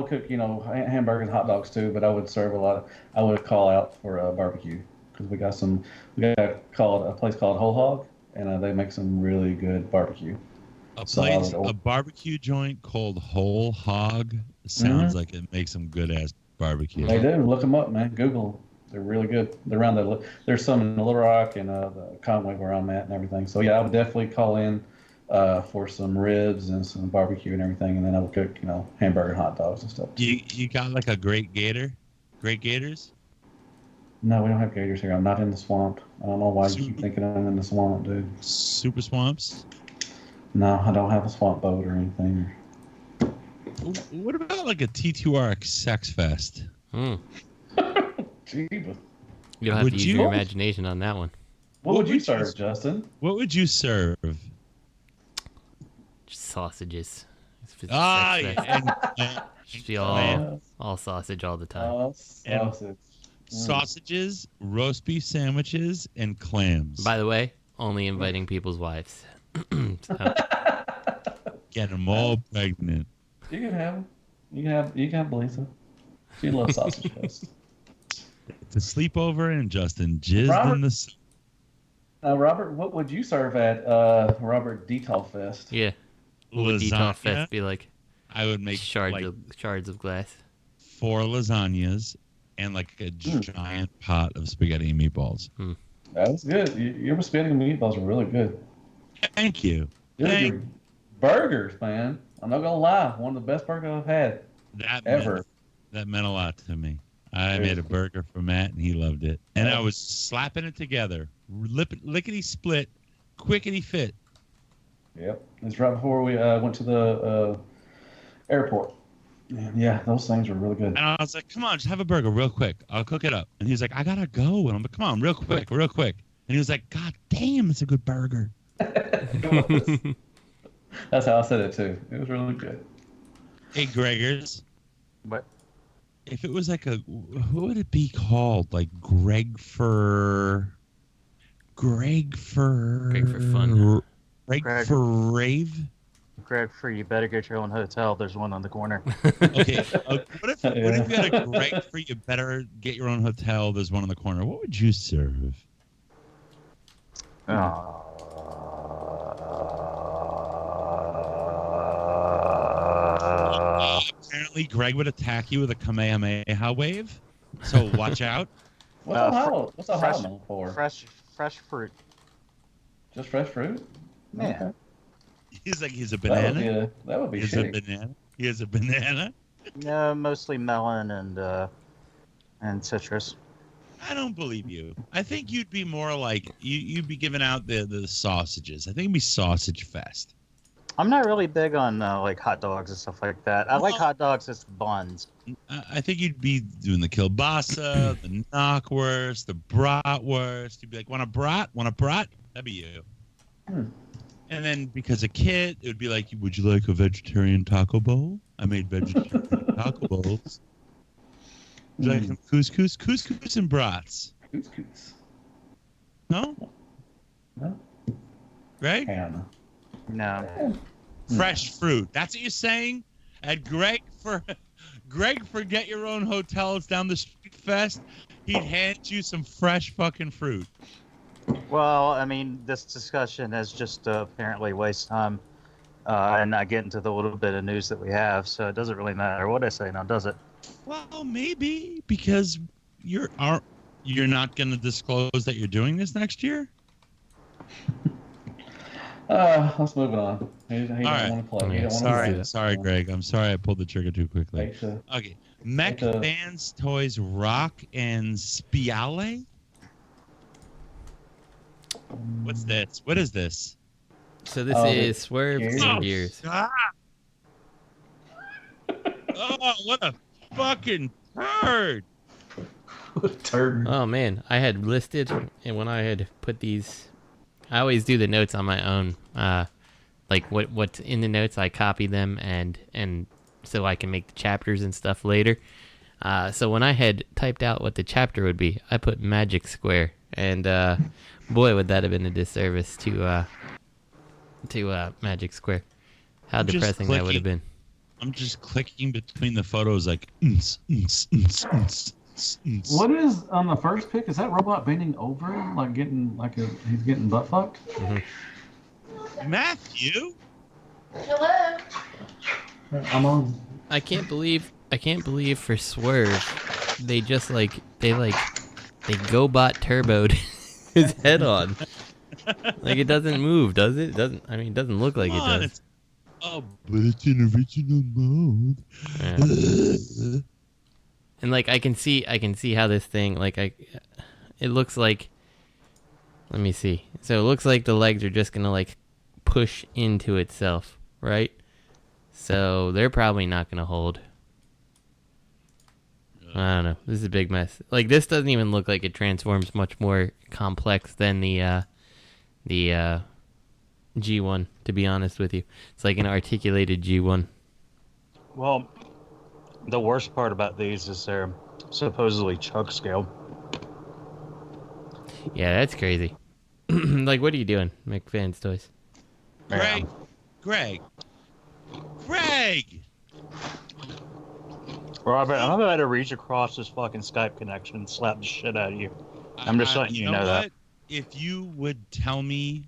cook, hamburgers and hot dogs too, but I would serve I would call out for barbecue because we got a place called Whole Hog, and they make some really good barbecue. A barbecue joint called Whole Hog sounds like it makes some good ass barbecue. They do. Look them up, man. Google them. They're really good. They're around there's some in Little Rock and the Conway where I'm at and everything. So yeah, I would definitely call in for some ribs and some barbecue and everything, and then I would cook, hamburger and hot dogs and stuff. You got like a Great Gator? Great Gators? No, we don't have gators here. I'm not in the swamp. I don't know why you keep thinking I'm in the swamp, dude. Super Swamps? No, I don't have a swamp boat or anything. What about like a T2RX Sex Fest? Jeebus. You'll have to use your imagination on that one. What would you serve, Justin? What would you serve? Just sausages. Just be all sausage all the time. Sausage. Sausages, roast beef sandwiches, and clams. By the way, only inviting people's wives. So. Get them all pregnant. You can have them. You can have Lisa. She loves sausage fest. To sleep over and Justin jizzed in the. Robert, what would you serve at Robert Detox Fest? Yeah. What would Detox Fest be like? I would make shards of glass. 4 lasagnas and like a giant pot of spaghetti and meatballs. That was good. Your spaghetti and meatballs were really good. Thank you. Your burgers, man. I'm not gonna lie, one of the best burgers I've had ever. That meant a lot to me. I made a burger for Matt, and he loved it. And I was slapping it together, lickety split, quickety fit. Yep, it's right before we went to the airport. Yeah, those things were really good. And I was like, "Come on, just have a burger real quick. I'll cook it up." And he's like, "I gotta go." And I'm like, "Come on, real quick." And he was like, "God damn, it's a good burger." That's how I said it too. It was really good. Hey, Gregors. What? If it was like what would it be called? Like Greg for fun. Greg for rave. Greg for you better get your own hotel. There's one on the corner. Okay. What if you had a Greg for you better get your own hotel? There's one on the corner. What would you serve? Apparently, Greg would attack you with a Kamehameha wave. So watch out. What's a fresh for? Fresh fruit. Just fresh fruit? Yeah. He's a banana. That would be He's a banana. He is a banana. No, mostly melon and citrus. I don't believe you. I think you'd be more like you'd be giving out the sausages. I think it'd be Sausage Fest. I'm not really big on like hot dogs and stuff like that. I like hot dogs as buns. I think you'd be doing the kielbasa, the knockwurst, the bratwurst. You'd be like, want a brat? That'd be you. And then because a kid, it would be like, would you like a vegetarian taco bowl? I made vegetarian taco bowls. Would you like some couscous? Couscous and brats. Couscous. No? Right? No. Fresh fruit. That's what you're saying? At Greg for Get Your Own Hotels down the street fest, he'd hand you some fresh fucking fruit. Well, I mean, this discussion has just apparently waste time and not get into the little bit of news that we have, so it doesn't really matter what I say now, does it? Well, maybe, because you're not going to disclose that you're doing this next year? Let's move it on. He don't want to play. Sorry, Greg. I'm sorry I pulled the trigger too quickly. Okay. Mech Fans Toys Rocke and Spiale? What's this? What is this? So this is Swerves and Gears. Oh, what a fucking turd! What a turd. Oh man, I had listed, and when I had put these, I always do the notes on my own. Like what's in the notes, I copy them and so I can make the chapters and stuff later. So when I had typed out what the chapter would be, I put Magic Square, and boy, would that have been a disservice to Magic Square. How depressing that would have been. I'm just clicking between the photos like. What is on the first pic? Is that robot bending over, like he's getting butt fucked? Mm-hmm. Matthew. Hello. I'm on. I can't believe for Swerve, they just they GoBot turboed his head on. Like it doesn't move, does it? It doesn't look like it does. Oh, but it's in original mode. Yeah. And I can see how this thing it looks like. Let me see. So it looks like the legs are just gonna push into itself, right? So they're probably not going to hold. I don't know. This is a big mess. Like, this doesn't even look like it transforms much more complex than the G1, to be honest with you. It's like an articulated G1. Well, the worst part about these is they're supposedly chug scale. Yeah, that's crazy. Like, what are you doing, McFan's Toys? Greg! Robert, I'm about to reach across this fucking Skype connection and slap the shit out of you. I'm just letting you know that. If you would tell me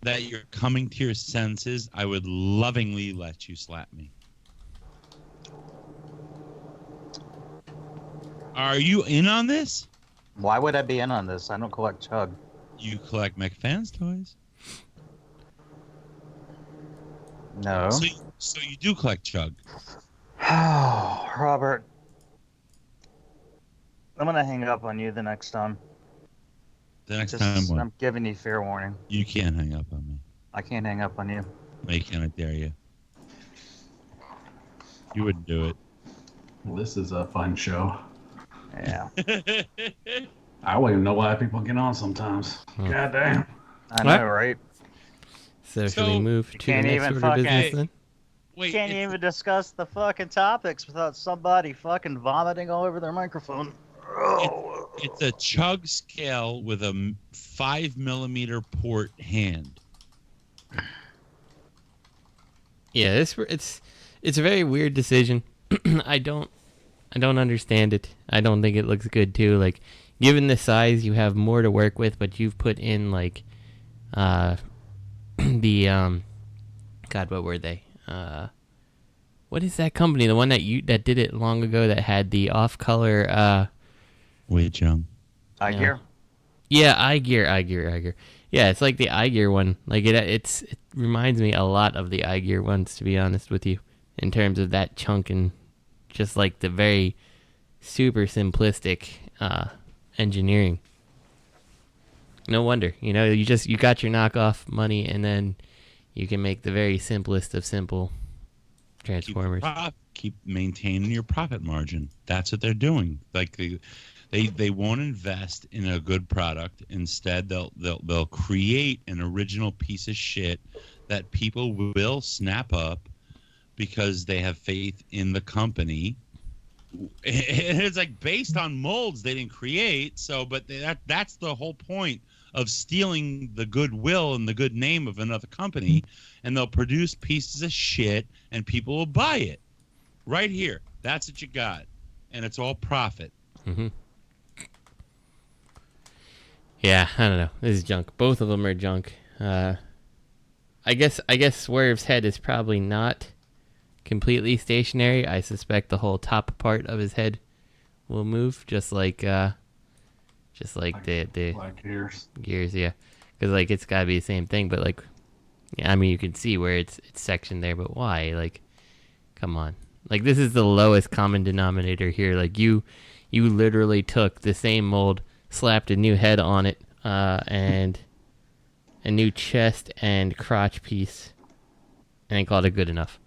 that you're coming to your senses, I would lovingly let you slap me. Are you in on this? Why would I be in on this? I don't collect chug. You collect McFan's Toys? No. So you do collect chug? Oh, Robert. I'm going to hang up on you the next time. The next time what? I'm giving you fair warning. You can't hang up on me. I can't hang up on you. No, you can't. I dare you. You wouldn't do it. Well, this is a fun show. Yeah. I don't even know why people get on sometimes. God damn. I know, right? So should we move to the next order of business then? Wait, can't even discuss the fucking topics without somebody fucking vomiting all over their microphone. It's a chug scale with a 5mm port hand. Yeah, it's a very weird decision. I don't understand it. I don't think it looks good too. Like, given the size, you have more to work with, but you've put in like the God, what were they? What is that company? The one that did it long ago that had the off-color Wait, Young. iGear? Yeah, iGear. Yeah, it's like the iGear one. Like it reminds me a lot of the iGear ones, to be honest with you, in terms of that chunk and just like the very super simplistic engineering. No wonder, you got your knockoff money, and then you can make the very simplest of simple transformers. Keep maintaining your profit margin. That's what they're doing. Like they won't invest in a good product. Instead, they'll create an original piece of shit that people will snap up because they have faith in the company. It's like based on molds they didn't create. But that's the whole point of stealing the goodwill and the good name of another company, and they'll produce pieces of shit and people will buy it. Right here. That's what you got. And it's all profit. Mm-hmm. Yeah, I don't know. This is junk. Both of them are junk. I guess Swerve's head is probably not completely stationary. I suspect the whole top part of his head will move, just like the gears, yeah. Because like it's gotta be the same thing, but like, yeah, I mean you can see where it's sectioned there, but why? Like, come on. Like, this is the lowest common denominator here. Like you literally took the same mold, slapped a new head on it, and a new chest and crotch piece, and called it good enough.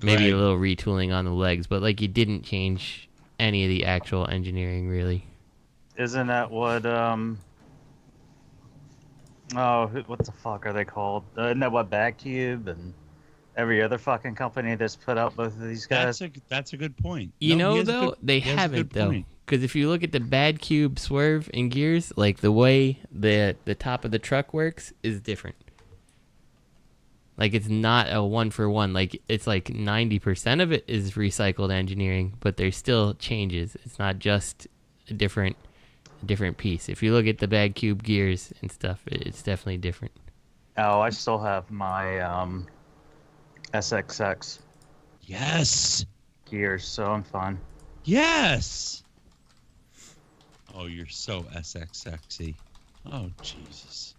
Maybe a little retooling on the legs, but like you didn't change any of the actual engineering, really. Isn't that what what the fuck are they called? Isn't that what Bagcube and every other fucking company that's put out both of these guys? That's a good point. They haven't though. Because if you look at the Bad Cube Swerve and gears, like the way the top of the truck works is different. Like, it's not a one-for-one. Like, it's like 90% of it is recycled engineering, but there's still changes. It's not just a different piece. If you look at the Bad Cube gears and stuff, it's definitely different. Oh, I still have my SXX. Yes. Gears, so I'm fine. Yes. Oh, you're so SXXy. Oh, Jesus.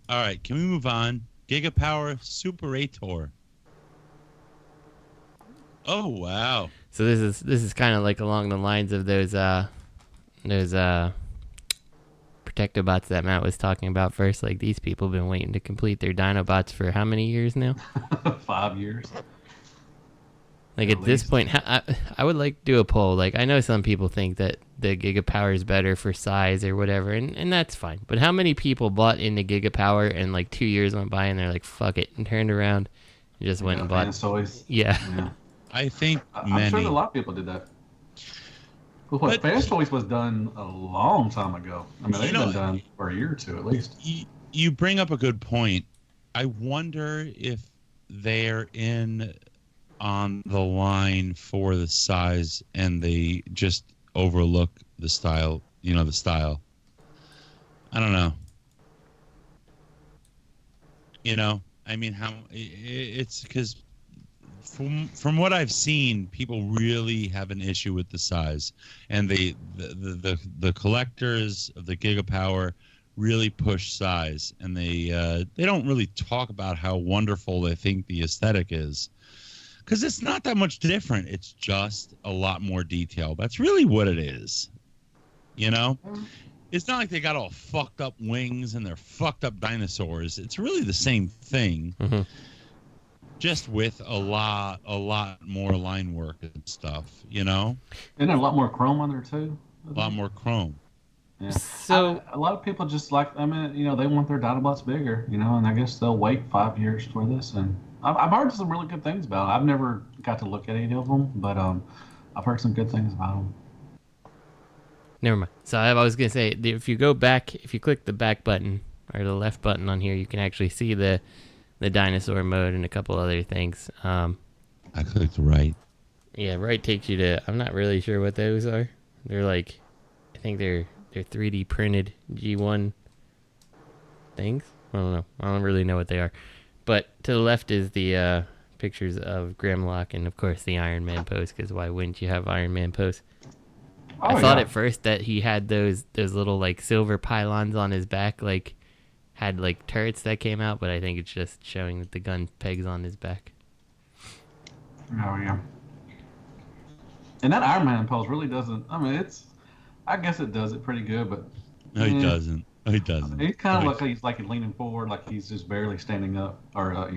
All right, can we move on? Gigapower Superator. Oh, wow. So this is kind of like along the lines of those protective Protectobots that Matt was talking about first. Like, these people have been waiting to complete their Dinobots for how many years now? 5 years. Like, at this point, I would like to do a poll. Like, I know some people think that the Gigapower is better for size or whatever, and that's fine. But how many people bought into Gigapower and, like, 2 years went by and they're like, fuck it, and turned around and just went and bought... Yeah. I think I'm sure a lot of people did that. But Fast Choice was done a long time ago. I mean, they've been done for a year or two at least. You bring up a good point. I wonder if they're in on the line for the size and they just overlook the style, the style. I don't know. I mean, it's because from what I've seen, people really have an issue with the size, and the collectors of the Gigapower really push size, and they don't really talk about how wonderful they think the aesthetic is, because it's not that much different. It's just a lot more detail. That's really what it is. It's not like they got all fucked up wings and they're fucked up dinosaurs. It's really the same thing. Mm-hmm. Just with a lot more line work and stuff, And a lot more chrome on there too. A lot more chrome. Yeah. So a lot of people just like, they want their Dinobots bigger, and I guess they'll wait 5 years for this. And I've heard some really good things about it. I've never got to look at any of them, but I've heard some good things about them. Never mind. So I was gonna say, if you click the back button or the left button on here, you can actually see the dinosaur mode and a couple other things. I clicked right. Yeah, right takes you to... I'm not really sure what those are. They're like... I think they're 3D printed G1 things. I don't know. I don't really know what they are. But to the left is the pictures of Grimlock and, of course, the Iron Man pose, because why wouldn't you have Iron Man pose? I thought at first that he had those little, like, silver pylons on his back, like... had like turrets that came out, but I think it's just showing that the gun pegs on his back. Oh yeah. And that Iron Man pose really doesn't. I mean, I guess it does it pretty good, but no, he doesn't. No, he doesn't. He's kind of he's leaning forward, like he's just barely standing up, or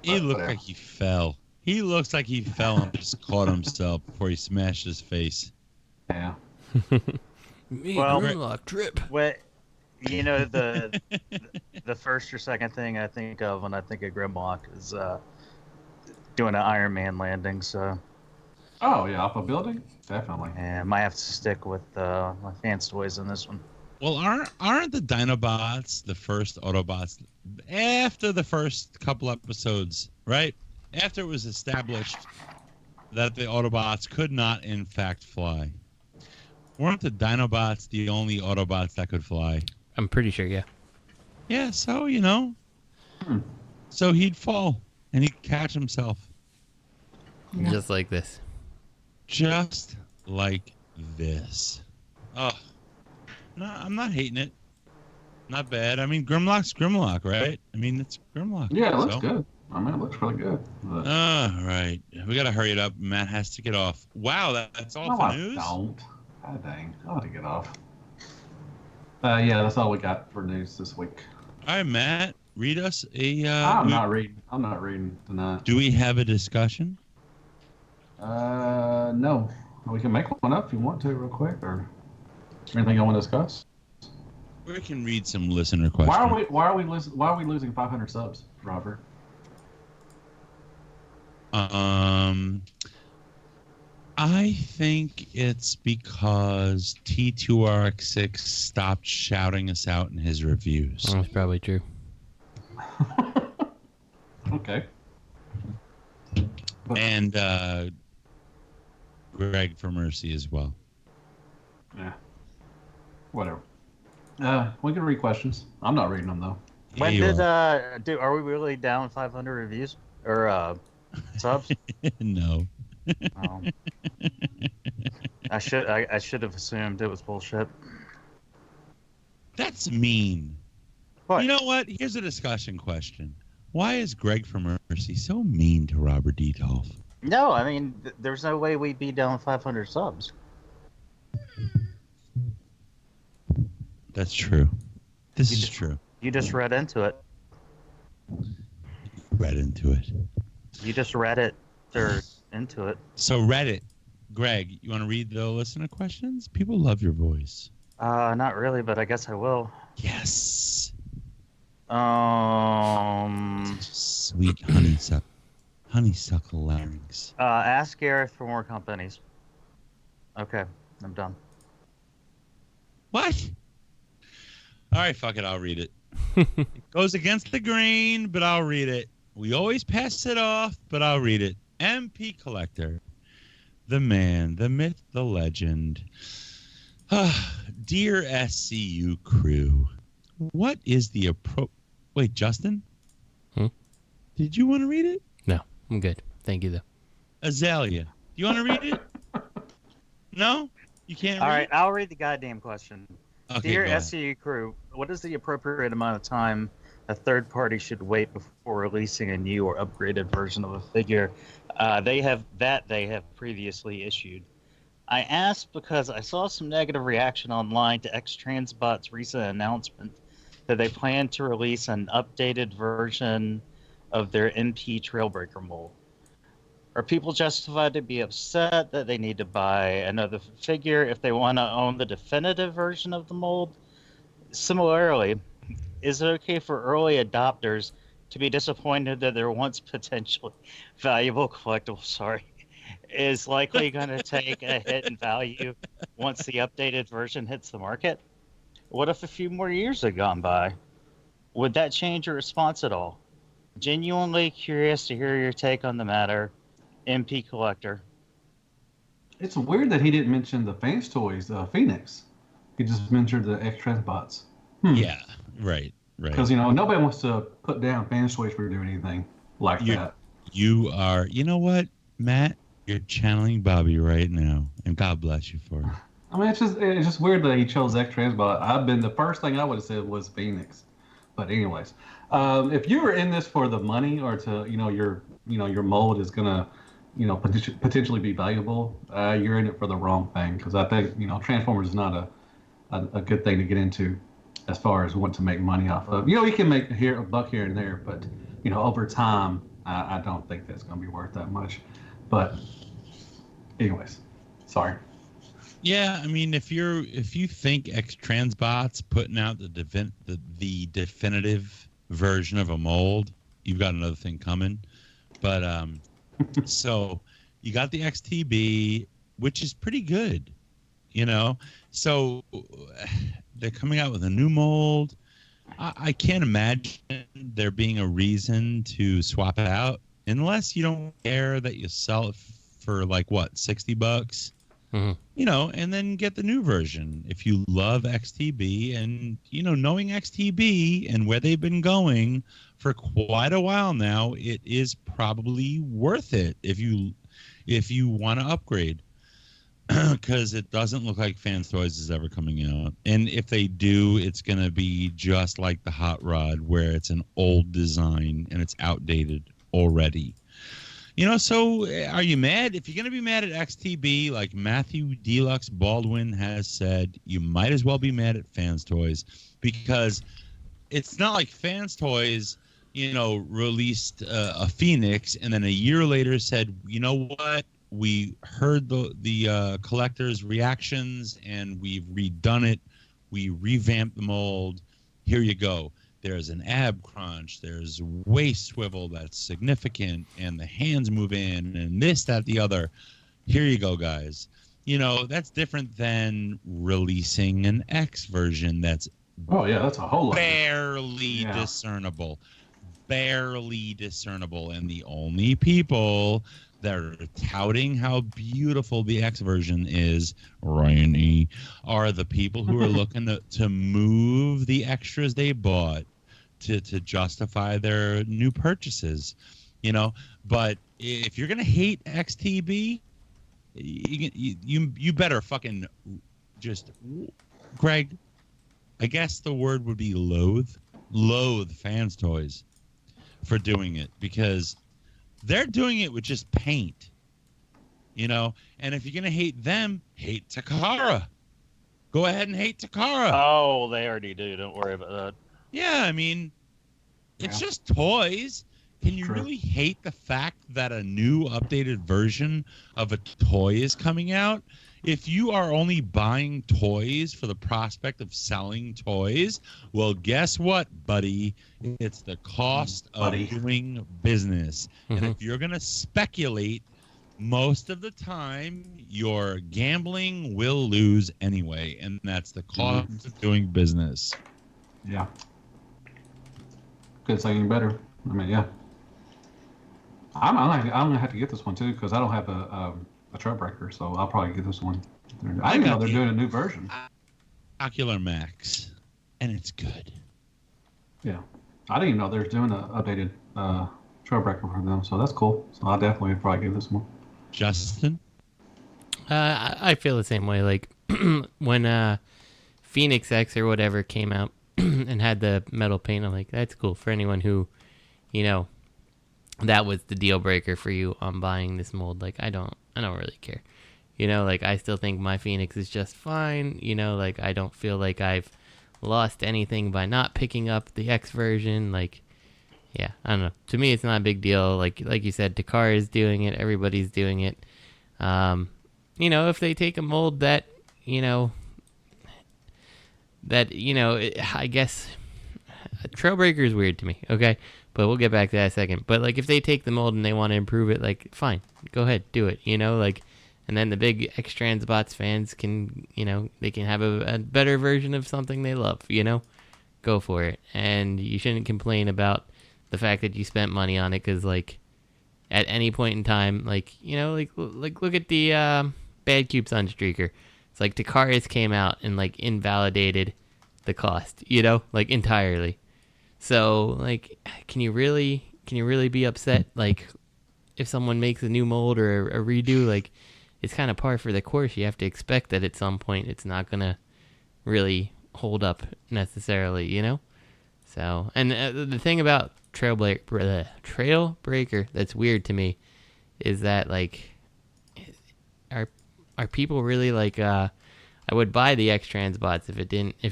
He looked like he fell. He looks like he fell and just caught himself before he smashed his face. Yeah. Grimlock trip. The first or second thing I think of when I think of Grimlock is doing an Iron Man landing. So. Oh yeah, off a building, definitely. Yeah, I might have to stick with my fans toys in this one. Well, aren't the Dinobots the first Autobots after the first couple episodes, right? After it was established that the Autobots could not, in fact, fly. Weren't the Dinobots the only Autobots that could fly? I'm pretty sure, yeah. Yeah, so, So he'd fall, and he'd catch himself. Yeah. Just like this. Just like this. Oh. No, I'm not hating it. Not bad. I mean, Grimlock's Grimlock, right? I mean, it's Grimlock. Yeah, it looks good. I mean, it looks really good. All right. We got to hurry it up. Matt has to get off. Wow, that's all for news? Don't. God dang. I want to get off. Yeah, that's all we got for news this week. All right, Matt, read us a... I'm not reading tonight. Do we have a discussion? No. We can make one up if you want to real quick, or anything you want to discuss. We can read some listener questions. Why are we losing 500 subs, Robert? I think it's because T2RX6 stopped shouting us out in his reviews. That's probably true. Okay. And Greg for Mercy as well. Yeah. Whatever. We can read questions. I'm not reading them though. When did are we really down 500 reviews or subs? No. I should have assumed it was bullshit. That's mean. What? You know what? Here's a discussion question. Why is Greg from Mercy so mean to Robert Detox? No, I mean, there's no way we'd be down 500 subs. That's true. This is true. You just read into it. Read into it. You just read it or into it. So Reddit. Greg, you want to read the listener questions? People love your voice. Not really, but I guess I will. Yes. Sweet honeysuckle larynx. Ask Gareth for more companies. Okay, I'm done. What? All right, fuck it. I'll read it. It goes against the grain, but I'll read it. We always pass it off, but I'll read it. MP Collector. The man, the myth, the legend. Dear SCU crew, what is the Wait, Justin? Did you want to read it? No, I'm good. Thank you, though. Azalea, do you want to read it? No? You can't read All right, it? I'll read the goddamn question. Okay, Dear go ahead. SCU crew, what is the appropriate amount of time a third party should wait before releasing a new or upgraded version of a figure they have previously issued? I asked because I saw some negative reaction online to X-Transbot's recent announcement that they plan to release an updated version of their NP Trailbreaker mold. Are people justified to be upset that they need to buy another figure if they want to own the definitive version of the mold? Similarly, is it okay for early adopters to be disappointed that their once potentially valuable collectible, is likely going to take a hit in value once the updated version hits the market? What if a few more years had gone by? Would that change your response at all? Genuinely curious to hear your take on the matter. MP Collector. It's weird that he didn't mention the Fans Toys, Phoenix. He just mentioned the X-Transbots. Yeah, right. Because, nobody wants to put down Fans Toys for doing anything like that. You are, you know what, Matt? You're channeling Bobby right now, and God bless you for it. I mean, it's just weird that he chose X-Transbot. The first thing I would have said was Phoenix. But anyways, if you were in this for the money or to, your mold is gonna, potentially be valuable, you're in it for the wrong thing. Because I think, Transformers is not a good thing to get into as far as wanting to make money off of. You can make a buck here and there, but over time, I don't think that's going to be worth that much. But anyways, sorry. Yeah, I mean, if you think X-Transbot's putting out the definitive version of a mold, you've got another thing coming. But so you got the XTB, which is pretty good, So they're coming out with a new mold. I can't imagine there being a reason to swap it out unless you don't care that you sell it for like what, $60. And then get the new version. If you love XTB and, knowing XTB and where they've been going for quite a while now, it is probably worth it if you want to upgrade. Because it doesn't look like Fans Toys is ever coming out. And if they do, it's going to be just like the Hot Rod, where it's an old design and it's outdated already. So are you mad? If you're going to be mad at XTB, like Matthew Deluxe Baldwin has said, you might as well be mad at Fans Toys, because it's not like Fans Toys, released a Phoenix and then a year later said, you know what? We heard the collectors' reactions and we've redone it. We revamped the mold. Here you go. There's an ab crunch, there's waist swivel that's significant, and the hands move in, and this, that, the other. Here you go, guys. That's different than releasing an X version that's that's a whole lot barely discernible. Barely discernible. And the only people that are touting how beautiful the X version is, Ryan, are the people who are looking to move the extras they bought to justify their new purchases, But if you're gonna hate XTB, you better fucking just, Greg, I guess the word would be loathe Fans Toys for doing it, because they're doing it with just paint, And if you're gonna hate them, hate Takara. Go ahead and hate Takara. Oh, they already do. Don't worry about that. Yeah, I mean, it's just toys. Can you really hate the fact that a new updated version of a toy is coming out? If you are only buying toys for the prospect of selling toys, well, guess what, buddy? It's the cost of doing business. And if you're going to speculate, most of the time, your gambling will lose anyway, and that's the cost of doing business. Yeah. Couldn't say any better. I mean, yeah. I'm gonna have to get this one too because I don't have a Trailbreaker, so I'll probably get this one. I didn't know they're doing a new version. Ocular Max, and it's good. Yeah, I didn't even know they're doing an updated Trailbreaker for them, so that's cool. So I'll definitely probably give this one. Justin, I feel the same way. Like when Phoenix X or whatever came out and had the metal paint, I'm like, that's cool for anyone who, that was the deal breaker for you on buying this mold. Like I don't really care. Like I still think my Phoenix is just fine. Like I don't feel like I've lost anything by not picking up the X version. Like, yeah, I don't know. To me, it's not a big deal. Like you said, Takara is doing it. Everybody's doing it. If they take a mold that, I guess Trailbreaker is weird to me. Okay. But we'll get back to that in a second. But, like, if they take the mold and they want to improve it, like, fine. Go ahead. Do it. And then the big X-Transbots fans can, they can have a better version of something they love, Go for it. And you shouldn't complain about the fact that you spent money on it because, like, at any point in time, like, look at the Bad Cube Sunstreaker. It's like Takara's came out and, like, invalidated the cost, entirely. So, like, can you really be upset? Like, if someone makes a new mold or a redo, like, it's kind of par for the course. You have to expect that at some point it's not gonna really hold up necessarily, So, and the thing about Trailbreaker that's weird to me is that, like, are people really like? I would buy the X-Transbots if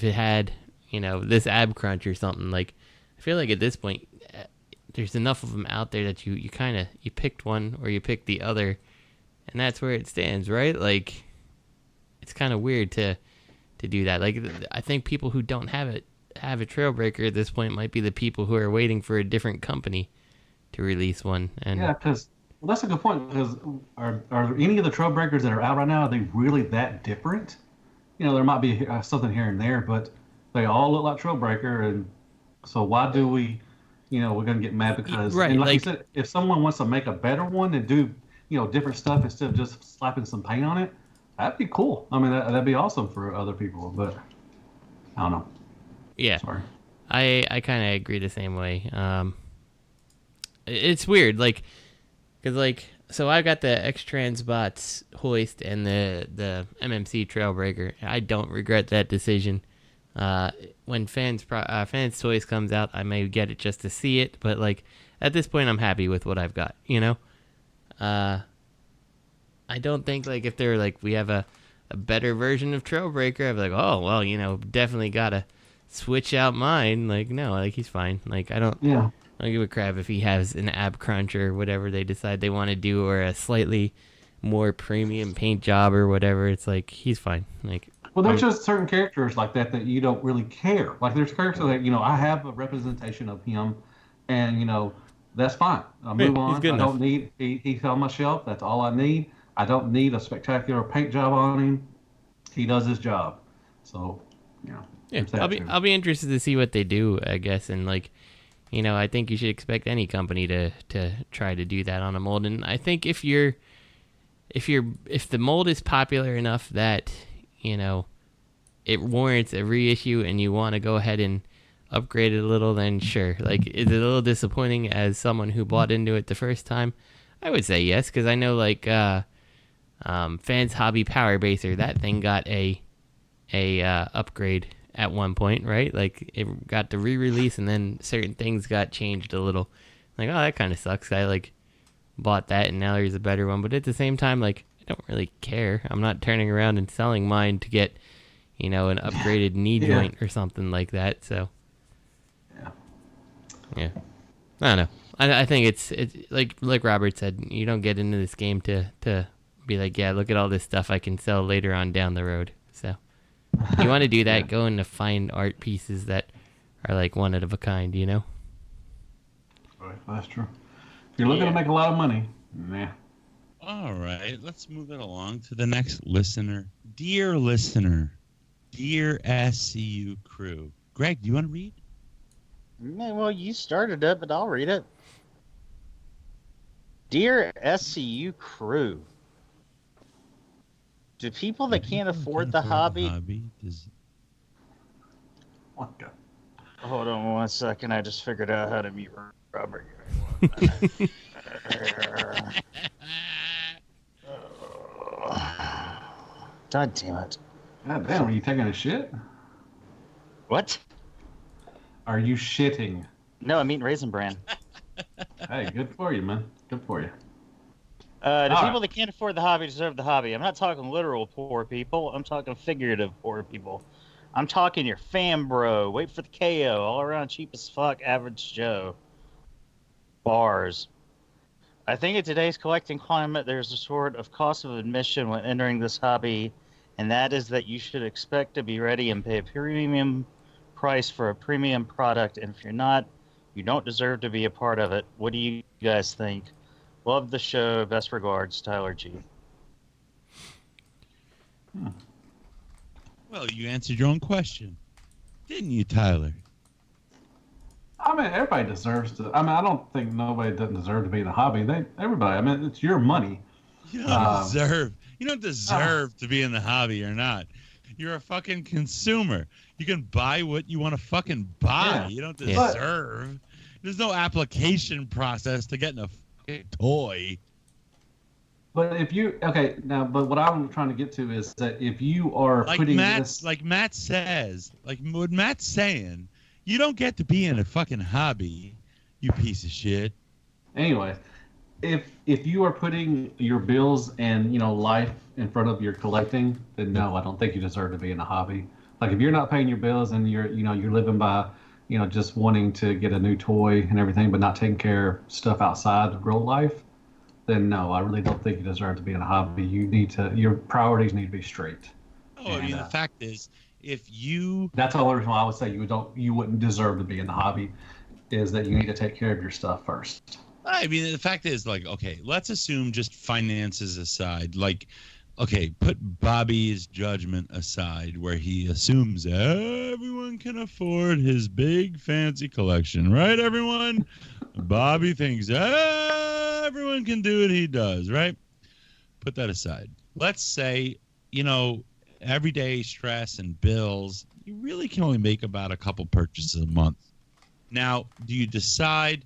it had this ab crunch or something like. I feel like at this point, there's enough of them out there that you picked one or you picked the other, and that's where it stands, right? Like, it's kind of weird to do that. Like, I think people who don't have a Trailbreaker at this point might be the people who are waiting for a different company to release one. And yeah, because that's a good point. Because are any of the Trailbreakers that are out right now, are they really that different? There might be something here and there, but they all look like Trailbreaker, and so why do we, we're going to get mad because, right, and like you said, if someone wants to make a better one and do, different stuff instead of just slapping some paint on it, that'd be cool. I mean, that'd be awesome for other people, but I don't know. Yeah. Sorry. I kind of agree the same way. It's weird, like, because, like, so I got the X-Transbots hoist and the MMC Trailbreaker. I don't regret that decision. When Fans Toys comes out, I may get it just to see it, but, like, at this point, I'm happy with what I've got, I don't think, like, if they're, like, we have a better version of Trailbreaker, I'd be like, oh, well, definitely gotta switch out mine. Like, no, like, he's fine. Like, I don't give a crap if he has an ab crunch or whatever they decide they want to do, or a slightly more premium paint job or whatever. It's like, he's fine. Like, well, there's just certain characters like that you don't really care. Like, there's characters that, I have a representation of him, and, that's fine. I'll move on. I don't need, he's on my shelf. That's all I need. I don't need a spectacular paint job on him. He does his job. So, yeah, I'll be interested to see what they do, I guess. And, like, I think you should expect any company to try to do that on a mold. And I think if the mold is popular enough that, it warrants a reissue and you want to go ahead and upgrade it a little, then sure. Like, is it a little disappointing as someone who bought into it the first time? I would say yes, because I know, like, Fans Hobby Power Baser, that thing got a upgrade at one point, right? Like, it got the re-release, and then certain things got changed a little. Like, oh, that kind of sucks. I, like, bought that, and now there's a better one. But at the same time, like, I don't really care. I'm not turning around and selling mine to get, an upgraded knee joint or something like that. So, yeah, I don't know. I think it's like Robert said, you don't get into this game to be like, yeah, look at all this stuff I can sell later on down the road. So, you want to do that, go into fine art pieces that are like one of a kind, Right, that's true. If you're looking to make a lot of money, nah. All right, let's move it along to the next listener. Dear listener, dear SCU crew. Greg, do you want to read? Well, you started it, but I'll read it. Dear SCU crew, do people that can't afford the hobby... What the... Hold on 1 second, I just figured out how to mute Robert. God damn it. God damn, are you taking a shit? What? Are you shitting? No, I'm eating Raisin Bran. Hey, good for you, man. Good for you. The people that can't afford the hobby deserve the hobby. I'm not talking literal poor people. I'm talking figurative poor people. I'm talking your fam bro. Wait for the KO. All around cheap as fuck, average Joe. Bars. I think in today's collecting climate, there's a sort of cost of admission when entering this hobby, and that is that you should expect to be ready and pay a premium price for a premium product, and if you're not, you don't deserve to be a part of it. What do you guys think? Love the show. Best regards, Tyler G. Well, you answered your own question, didn't you, Tyler? I mean, everybody deserves to. I mean, I don't think nobody doesn't deserve to be in a hobby. Everybody. I mean, it's your money. You don't deserve. You don't deserve to be in the hobby or not. You're a fucking consumer. You can buy what you want to fucking buy. Yeah. You don't deserve. There's no application process to getting a fucking toy. But if you but what I'm trying to get to is that if you are putting this, like Matt says, like what Matt's saying, you don't get to be in a fucking hobby, you piece of shit. Anyway, if you are putting your bills and life in front of your collecting, then no, I don't think you deserve to be in a hobby. Like if you're not paying your bills and you're living by just wanting to get a new toy and everything, but not taking care of stuff outside of real life, then no, I really don't think you deserve to be in a hobby. Your priorities need to be straight. Oh, I mean, the fact is, if you... That's the only reason why I would say you wouldn't deserve to be in the hobby, is that you need to take care of your stuff first. I mean, the fact is, like, okay, let's assume just finances aside. Like, okay, put Bobby's judgment aside, where he assumes everyone can afford his big fancy collection, right, everyone? Bobby thinks everyone can do what he does, right? Put that aside. Let's say, everyday stress and bills, you really can only make about a couple purchases a month. Now, do you decide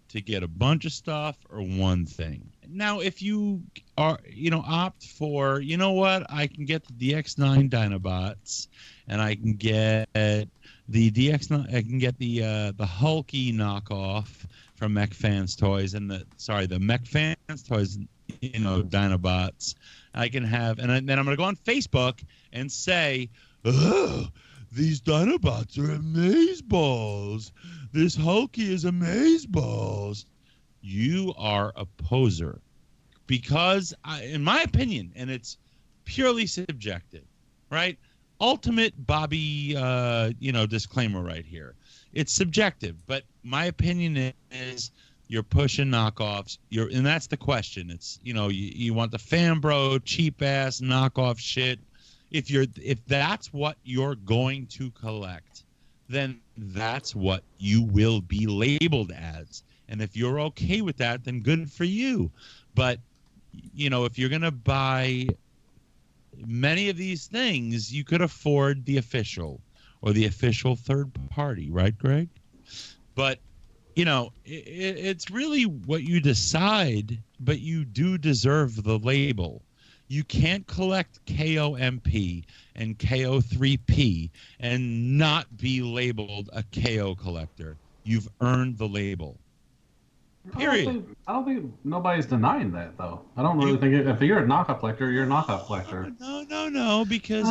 to get a bunch of stuff or one thing? Now, if you are, opt for, I can get the DX9 Dinobots, and I can get the DX9, I can get the Hulky knockoff from Mech Fans Toys, and the Mech Fans Toys, Dinobots. I can have, and then I'm going to go on Facebook and say, oh, these Dinobots are amazeballs. This Hulky is amazeballs. You are a poser. Because, in my opinion, and it's purely subjective, right? Ultimate Bobby, disclaimer right here. It's subjective, but my opinion is you're pushing knockoffs. And that's the question. It's, you want the fan bro, cheap ass knockoff shit. If that's what you're going to collect, then that's what you will be labeled as. And if you're okay with that, then good for you. But, if you're going to buy many of these things, you could afford the official or the official third party, right, Greg? But, it's really what you decide, but you do deserve the label. You can't collect KOMP and KO3P and not be labeled a KO collector. You've earned the label. Period. I don't think nobody's denying that, though. I don't really think if you're a knockoff collector, you're a knockoff collector. No, because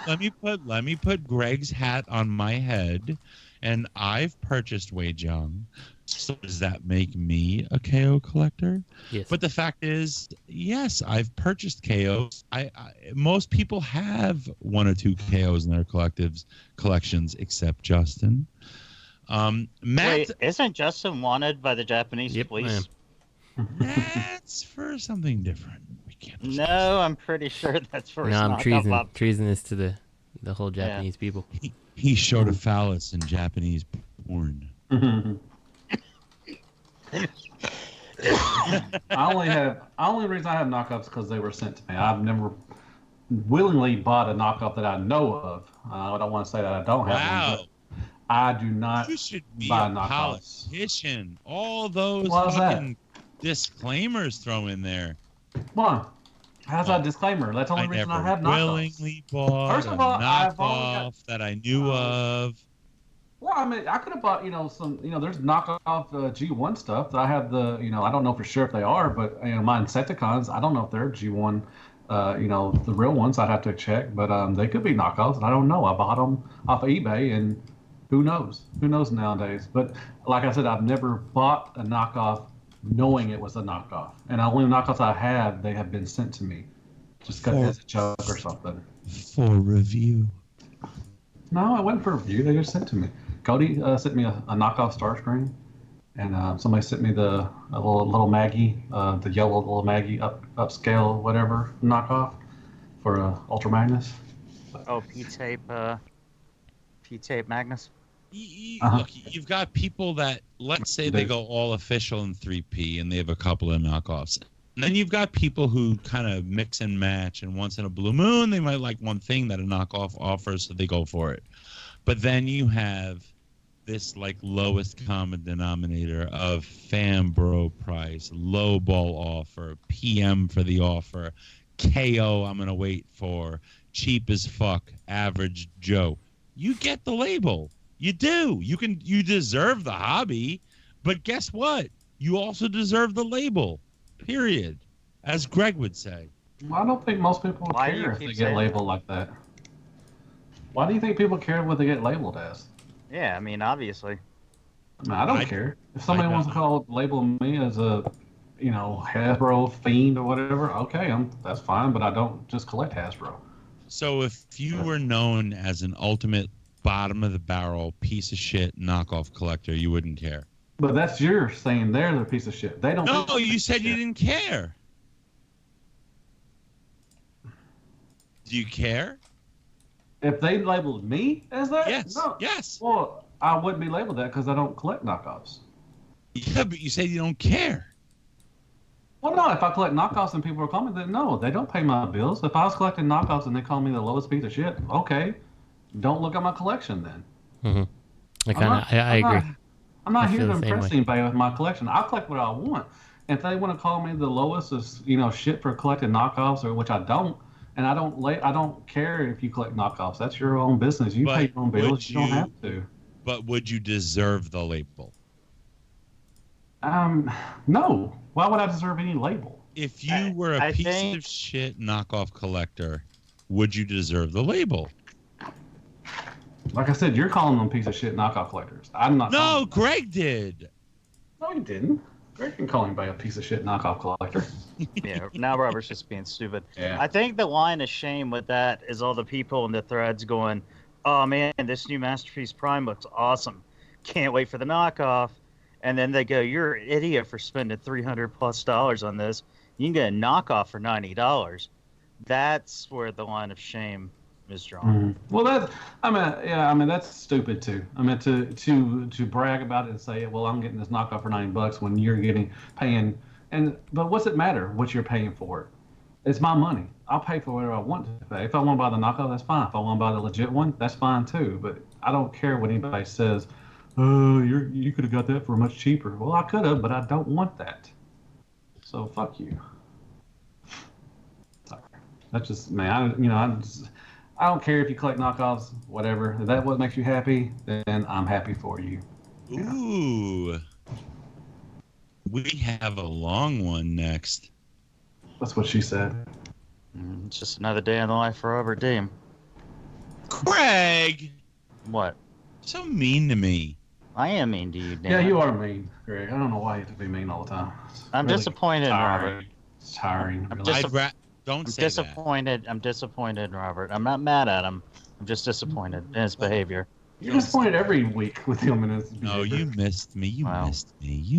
let me put Greg's hat on my head, and I've purchased Wei Jiang. So does that make me a KO collector? Yes. But the fact is, yes, I've purchased KOs. Most people have 1 or 2 KOs in their collections, except Justin. Matt, wait, isn't Justin wanted by the Japanese police? That's for something different. No, I'm pretty sure that's for. No, I'm treasonous to the whole Japanese people. He showed a phallus in Japanese porn. Only reason I have knockoffs because they were sent to me. I've never willingly bought a knockoff that I know of. I don't want to say that I don't have one. But I do not You should be buy a knockoffs. politician. All those Why's fucking disclaimers throw in there. Why? How's that a disclaimer? That's the only reason I have knockoffs. Willingly bought First of all, a knockoff that I knew of. Well, I mean, I could have bought, some, there's knockoff G1 stuff that I have I don't know for sure if they are, but, my Insecticons, I don't know if they're G1, the real ones. I'd have to check, but they could be knockoffs. I don't know. I bought them off of eBay, and who knows? Who knows nowadays? But like I said, I've never bought a knockoff knowing it was a knockoff. And the only knockoffs I have, they have been sent to me. Just as a joke or something. For review. No, it wasn't for review. They just sent to me. Cody sent me a knockoff Starscream, and somebody sent me a little Maggie, the yellow little Maggie upscale whatever knockoff for Ultra Magnus. Oh, P-tape Magnus. Look, you've got people that, let's say they go all official in 3P and they have a couple of knockoffs. And then you've got people who kind of mix and match, and once in a blue moon, they might like one thing that a knockoff offers, so they go for it. But then you have this lowest common denominator of fan bro price, low ball offer, PM for the offer, KO I'm going to wait for, cheap as fuck, average Joe. You get the label. You do. You deserve the hobby, but guess what? You also deserve the label. Period. As Greg would say. Well, I don't think most people care if they get labeled like that. Why do you think people care what they get labeled as? Yeah, I mean, obviously. I don't care. If somebody wants to label me as a, Hasbro fiend or whatever, okay, that's fine, but I don't just collect Hasbro. So if you were known as an ultimate bottom of the barrel piece of shit knockoff collector, you wouldn't care. But that's your saying they're the piece of shit. They don't. No, you said you didn't care. Do you care? If they labeled me as that? Yes. No. Yes. Well, I wouldn't be labeled that because I don't collect knockoffs. Yeah, but you said you don't care. Well, no, if I collect knockoffs and people are calling me, then no, they don't pay my bills. If I was collecting knockoffs and they call me the lowest piece of shit, okay, don't look at my collection then. Mm-hmm. I agree. I'm not here to impress anybody with my collection. I'll collect what I want. If they want to call me the lowest is shit for collecting knockoffs, or which I don't, and I don't care if you collect knockoffs. That's your own business. You pay your own bills. You don't have to. But would you deserve the label? No. Why would I deserve any label? If you were a piece of shit knockoff collector, would you deserve the label? Like I said, you're calling them piece of shit knockoff collectors. I'm not. No, Greg did. No, he didn't. Greg can call anybody a piece of shit knockoff collector. Yeah, now Robert's just being stupid. Yeah. I think the line of shame with that is all the people in the threads going, "Oh man, this new Masterpiece Prime looks awesome. Can't wait for the knockoff." And then they go, "You're an idiot for spending $300+ on this. You can get a knockoff for $90." That's where the line of shame is drawn. Mm-hmm. Well, that's stupid too. I mean, to brag about it and say, "Well, I'm getting this knockoff for $90" when you're paying. But what's it matter what you're paying for it? It's my money. I'll pay for whatever I want to pay. If I want to buy the knockoff, that's fine. If I want to buy the legit one, that's fine too. But I don't care what anybody says. Oh, you could have got that for much cheaper. Well, I could have, but I don't want that. So fuck you. Sorry. That's just man. I don't care if you collect knockoffs, whatever. If that's what makes you happy, then I'm happy for you. Ooh. We have a long one next. That's what she said. It's just another day in the life for Robert Deem. Greg! What? So mean to me. I am mean to you, Dan. Yeah, you are mean, Greg. I don't know why you have to be mean all the time. I'm really disappointed, Robert. It's tiring. I'm Don't say disappointed. I'm disappointed, Robert. I'm not mad at him. I'm just disappointed in his behavior. You're disappointed every week with him and his behavior. No, you missed me. You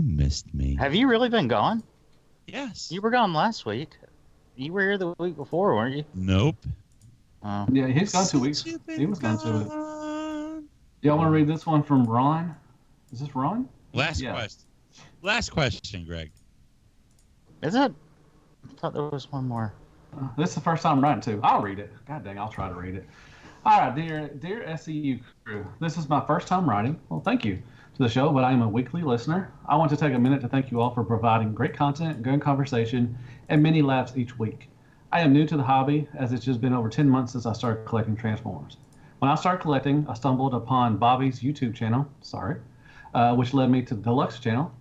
missed me. Have you really been gone? Yes. You were gone last week. You were here the week before, weren't you? Nope. Oh. Yeah, he's gone 2 weeks. He was gone 2 weeks. Y'all want to read this one from Ron? Is this Ron? Last question, Greg. Is it? I thought there was one more. This is the first time I'm writing to. I'll read it. God dang, I'll try to read it. All right, dear SEU crew, this is my first time writing. Well, thank you to the show, but I am a weekly listener. I want to take a minute to thank you all for providing great content, good conversation, and many laughs each week. I am new to the hobby, as it's just been over 10 months since I started collecting Transformers. When I started collecting, I stumbled upon Bobby's YouTube channel, which led me to the Deluxe channel,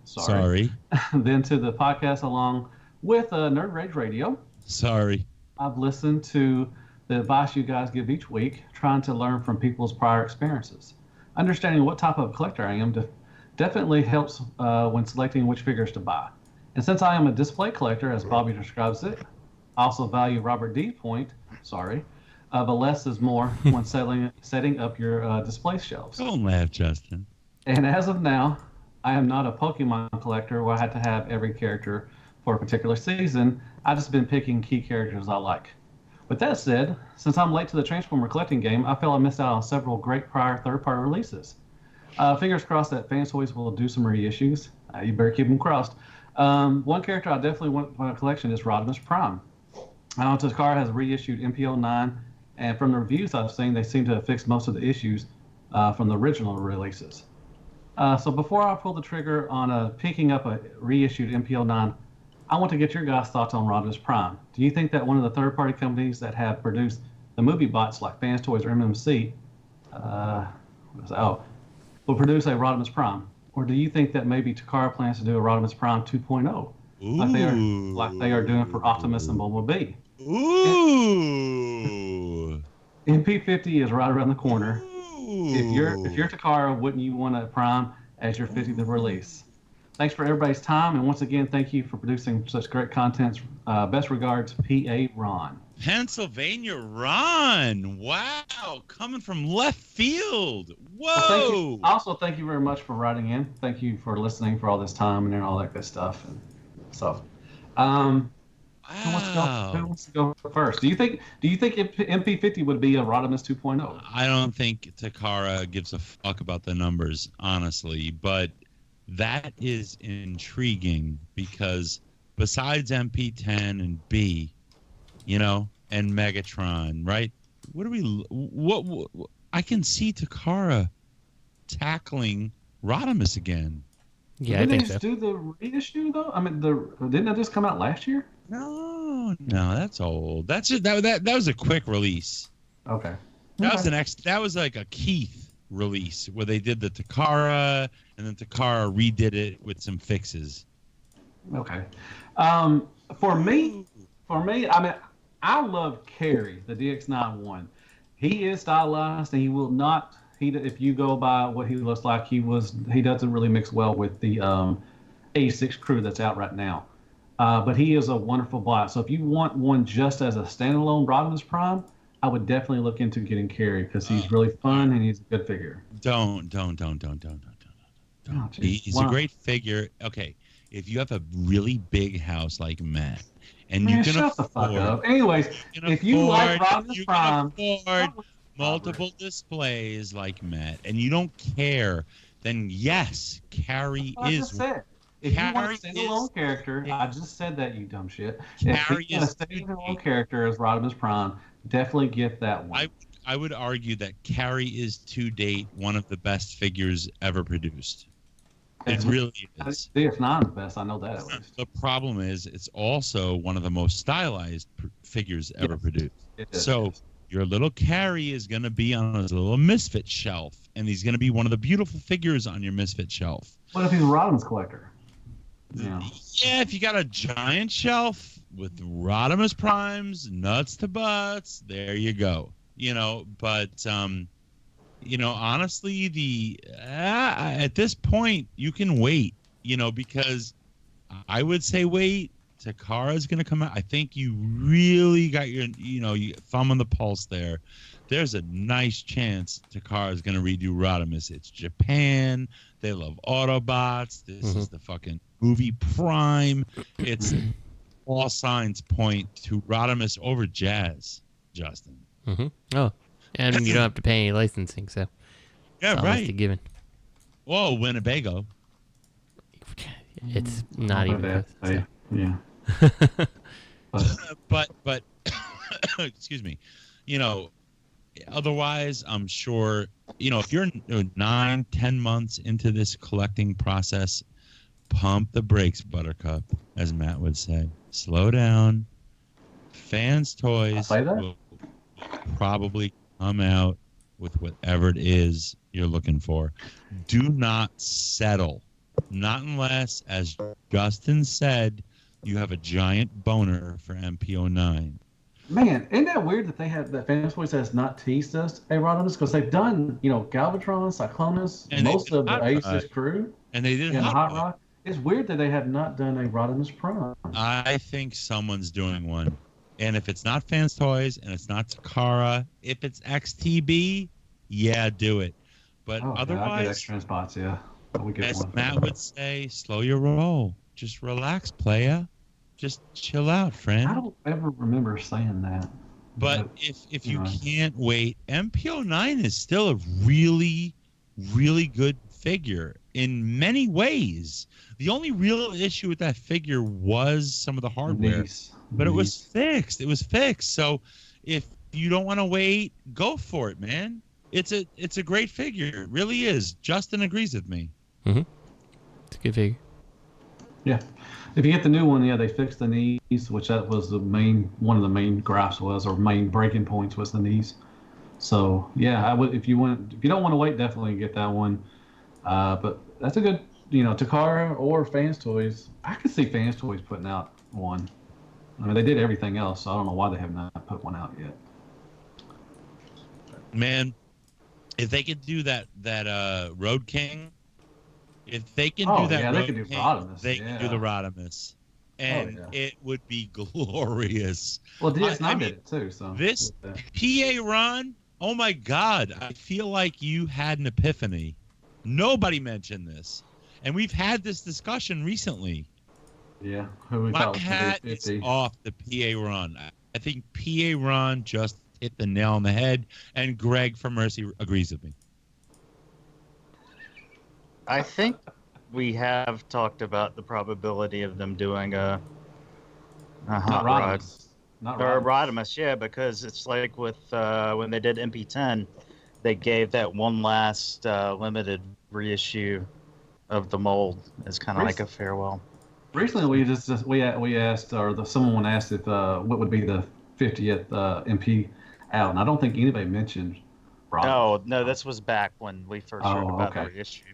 then to the podcast along with Nerd Rage Radio. I've listened to the advice you guys give each week, trying to learn from people's prior experiences. Understanding what type of collector I am definitely helps when selecting which figures to buy. And since I am a display collector, as Bobby describes it, I also value Robert D. point, of a less is more when setting up your display shelves. Don't laugh, Justin. And as of now, I am not a Pokemon collector where I had to have every character for a particular season. I've just been picking key characters I like. With that said, since I'm late to the Transformer collecting game, I feel I missed out on several great prior third-party releases. Fingers crossed that Fantoys will do some reissues. You better keep them crossed. One character I definitely want for my collection is Rodimus Prime. I know Takara has reissued MPO9, and from the reviews I've seen, they seem to have fixed most of the issues from the original releases. So before I pull the trigger on picking up a reissued MPO9, I want to get your guys' thoughts on Rodimus Prime. Do you think that one of the third-party companies that have produced the movie bots like Fans Toys or MMC will produce a Rodimus Prime? Or do you think that maybe Takara plans to do a Rodimus Prime 2.0 like they are doing for Optimus and Bumblebee? Ooh. MP50 is right around the corner. If you're Takara, wouldn't you want a Prime as your 50th release? Thanks for everybody's time, and once again, thank you for producing such great content. Best regards, P.A. Ron. Pennsylvania Ron. Wow, coming from left field. Whoa. Well, thank you very much for writing in. Thank you for listening for all this time and all that good stuff. And so, who wants to go first? Do you think MP50 would be a Rodimus 2.0? I don't think Takara gives a fuck about the numbers, honestly, but that is intriguing because besides MP10 and B, and Megatron, right? What I can see Takara tackling Rodimus again. Yeah, didn't I think they just so. do the reissue though? I mean, didn't that just come out last year? No, that's old. That was a quick release. Okay. That was like a Keith release where they did the Takara and then Takara redid it with some fixes. Okay. For me, I mean, I love Carrie, the DX91. He is stylized, and he will not. If you go by what he looks like, he doesn't really mix well with the 86 crew that's out right now. But he is a wonderful bot. So if you want one just as a standalone Rodimus Prime, I would definitely look into getting Carrie because he's really fun and he's a good figure. Don't. He's a great figure. Okay, if you have a really big house like Matt, and you can shut the fuck up. Anyways, if you like Rodimus Prime, multiple displays like Matt, and you don't care, then yes, Carrie is. If you want a standalone character, I just said that, you dumb shit. If you want a standalone character as Rodimus Prime, definitely get that one. I would argue that Carrie is to date one of the best figures ever produced. It really is. It's not the best. I know that at least. The problem is it's also one of the most stylized figures ever produced. So your little Carrie is going to be on his little Misfit shelf, and he's going to be one of the beautiful figures on your Misfit shelf. What if he's a Rodimus collector? Yeah, if you got a giant shelf with Rodimus Primes, nuts to butts, there you go. But honestly, at this point you can wait, because I would say wait. Takara's going to come out. I think you really got your thumb on the pulse there. There's a nice chance Takara's going to redo Rodimus. It's Japan. They love Autobots. This is the fucking movie prime. It's all signs point to Rodimus over Jazz, Justin. Oh, and you don't have to pay any licensing, so yeah, right. A given. Whoa, Winnebago. It's not even close, so. Yeah. but excuse me, otherwise I'm sure, if you're 9-10 months into this collecting process, pump the brakes, Buttercup, as Matt would say. Slow down. Fans Toys will probably come out with whatever it is you're looking for. Do not settle, not unless, as Justin said, you have a giant boner for MPO9. Man, isn't that weird that Fans Toys has not teased us, Rodimus? Because they've done, Galvatron, Cyclonus, and most of the Aces crew, and they did Hot Rod. It's weird that they have not done a Rodimus Prime. I think someone's doing one, and if it's not Fans Toys and it's not Takara, if it's XTB, yeah, do it. But otherwise, extra spots, yeah. As Matt would say, slow your roll. Just relax, playa. Just chill out, friend. I don't ever remember saying that. But if you can't wait, MPO9 is still a really, really good figure in many ways. The only real issue with that figure was some of the hardware. But it was fixed. So if you don't want to wait, go for it, man. It's a great figure. It really is. Justin agrees with me. It's a good figure. Yeah. If you get the new one, they fixed the knees, which that was one of the main gripes or main breaking points was the knees. So yeah, I would if you don't want to wait, definitely get that one. But that's a good, Takara or Fans Toys. I could see Fans Toys putting out one. I mean, they did everything else, so I don't know why they have not put one out yet. Man, if they could do that Road King. If they can do that, they can do Rodimus. They can do the Rodimus, and it would be glorious. Well, DS9 did it too. So this PA run, oh my God! I feel like you had an epiphany. Nobody mentioned this, and we've had this discussion recently. Yeah, my hat is off the PA run. I think PA run just hit the nail on the head, and Greg from Mercy agrees with me. I think we have talked about the probability of them doing a hot rod. Or a Rodimus, yeah, because it's like with when they did MP10, they gave that one last limited reissue of the mold as kind of like a farewell. Recently, we asked, or someone asked if what would be the 50th MP out, and I don't think anybody mentioned Rodimus. No, this was back when we first heard about the reissue.